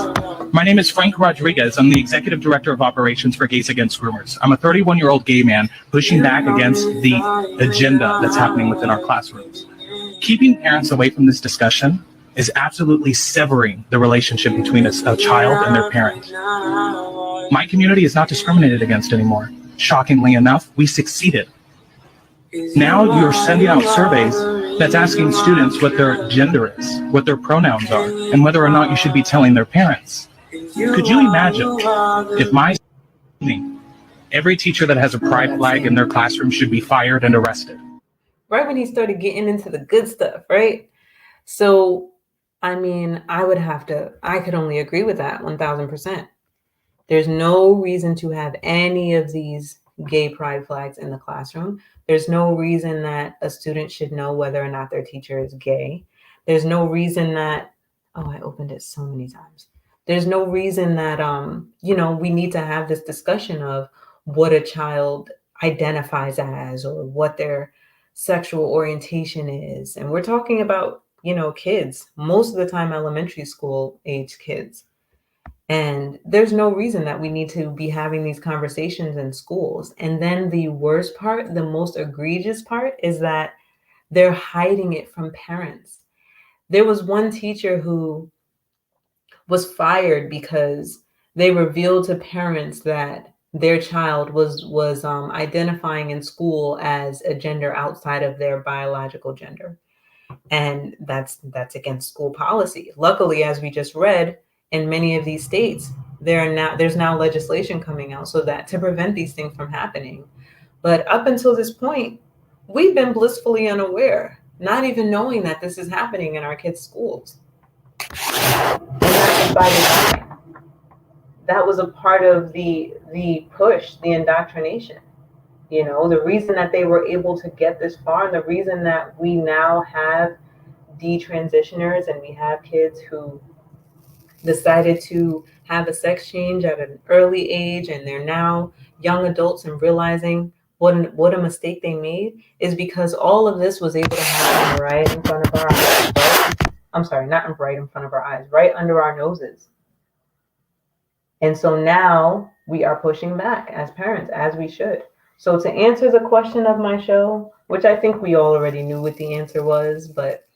My name is Frank Rodriguez. I'm the Executive Director of Operations for Gays Against Groomers. I'm a 31-year-old gay man pushing back against the agenda that's happening within our classrooms. Keeping parents away from this discussion is absolutely severing the relationship between a child and their parent. My community is not discriminated against anymore. Shockingly enough, we succeeded. Now you're sending out surveys that's asking students what their gender is, what their pronouns are, and whether or not you should be telling their parents. Could you imagine if every teacher that has a pride flag in their classroom should be fired and arrested? Right when he started getting into the good stuff, right? So, I mean, I could only agree with that 1000%. There's no reason to have any of these gay pride flags in the classroom. There's no reason that a student should know whether or not their teacher is gay. There's no reason that, oh, I opened it so many times. There's no reason that, we need to have this discussion of what a child identifies as or what their sexual orientation is. And we're talking about, kids, most of the time elementary school age kids. And there's no reason that we need to be having these conversations in schools. And then the worst part, the most egregious part, is that they're hiding it from parents. There was one teacher who was fired because they revealed to parents that their child was identifying in school as a gender outside of their biological gender. And that's against school policy. Luckily, as we just read, in many of these states, there's now legislation coming out so that to prevent these things from happening. But up until this point, we've been blissfully unaware, not even knowing that this is happening in our kids' schools. And that was by design. That was a part of the push, the indoctrination. The reason that they were able to get this far, and the reason that we now have detransitioners and we have kids who decided to have a sex change at an early age, and they're now young adults and realizing what a mistake they made, is because all of this was able to happen right in front of our eyes. Right? I'm sorry, not right in front of our eyes, right under our noses. And so now we are pushing back as parents, as we should. So to answer the question of my show, which I think we all already knew what the answer was, but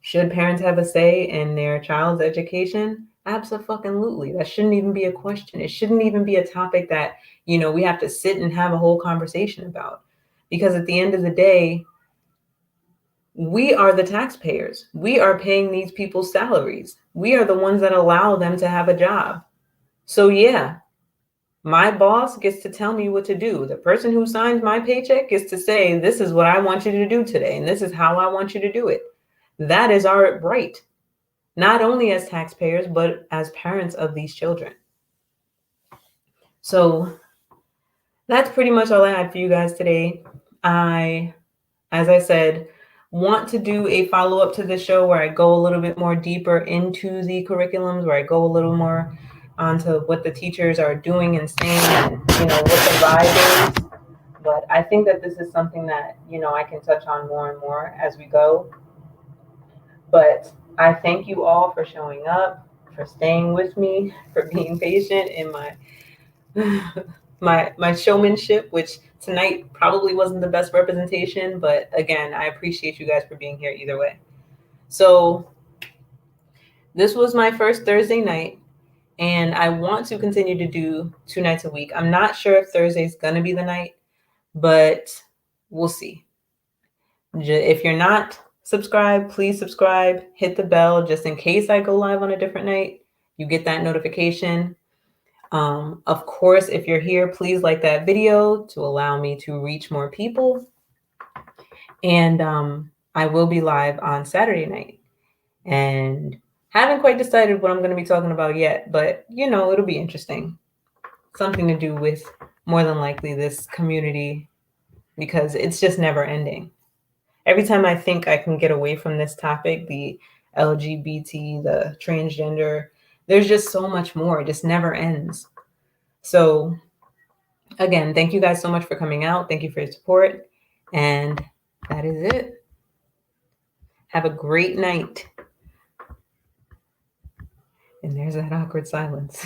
should parents have a say in their child's education? Absolutely. That shouldn't even be a question. It shouldn't even be a topic that, we have to sit and have a whole conversation about. Because at the end of the day, we are the taxpayers. We are paying these people's salaries. We are the ones that allow them to have a job. So yeah, my boss gets to tell me what to do. The person who signs my paycheck gets to say, this is what I want you to do today, and this is how I want you to do it. That is our right, not only as taxpayers, but as parents of these children. So that's pretty much all I had for you guys today. As I said, want to do a follow-up to the show where I go a little bit more deeper into the curriculums, where I go a little more onto what the teachers are doing and saying, and what the vibe is. But I think that this is something that I can touch on more and more as we go. But I thank you all for showing up, for staying with me, for being patient in my showmanship, which tonight probably wasn't the best representation, but again, I appreciate you guys for being here either way. So this was my first Thursday night, and I want to continue to do 2 nights a week. I'm not sure if Thursday's gonna be the night, but we'll see. If you're not subscribed, please subscribe, hit the bell just in case I go live on a different night. You get that notification. Of course, if you're here, please like that video to allow me to reach more people. And I will be live on Saturday night. And haven't quite decided what I'm going to be talking about yet, but it'll be interesting. Something to do with, more than likely, this community, because it's just never ending. Every time I think I can get away from this topic, the LGBT, the transgender, there's just so much more. It just never ends. So again, thank you guys so much for coming out. Thank you for your support. And that is it. Have a great night. And there's that awkward silence.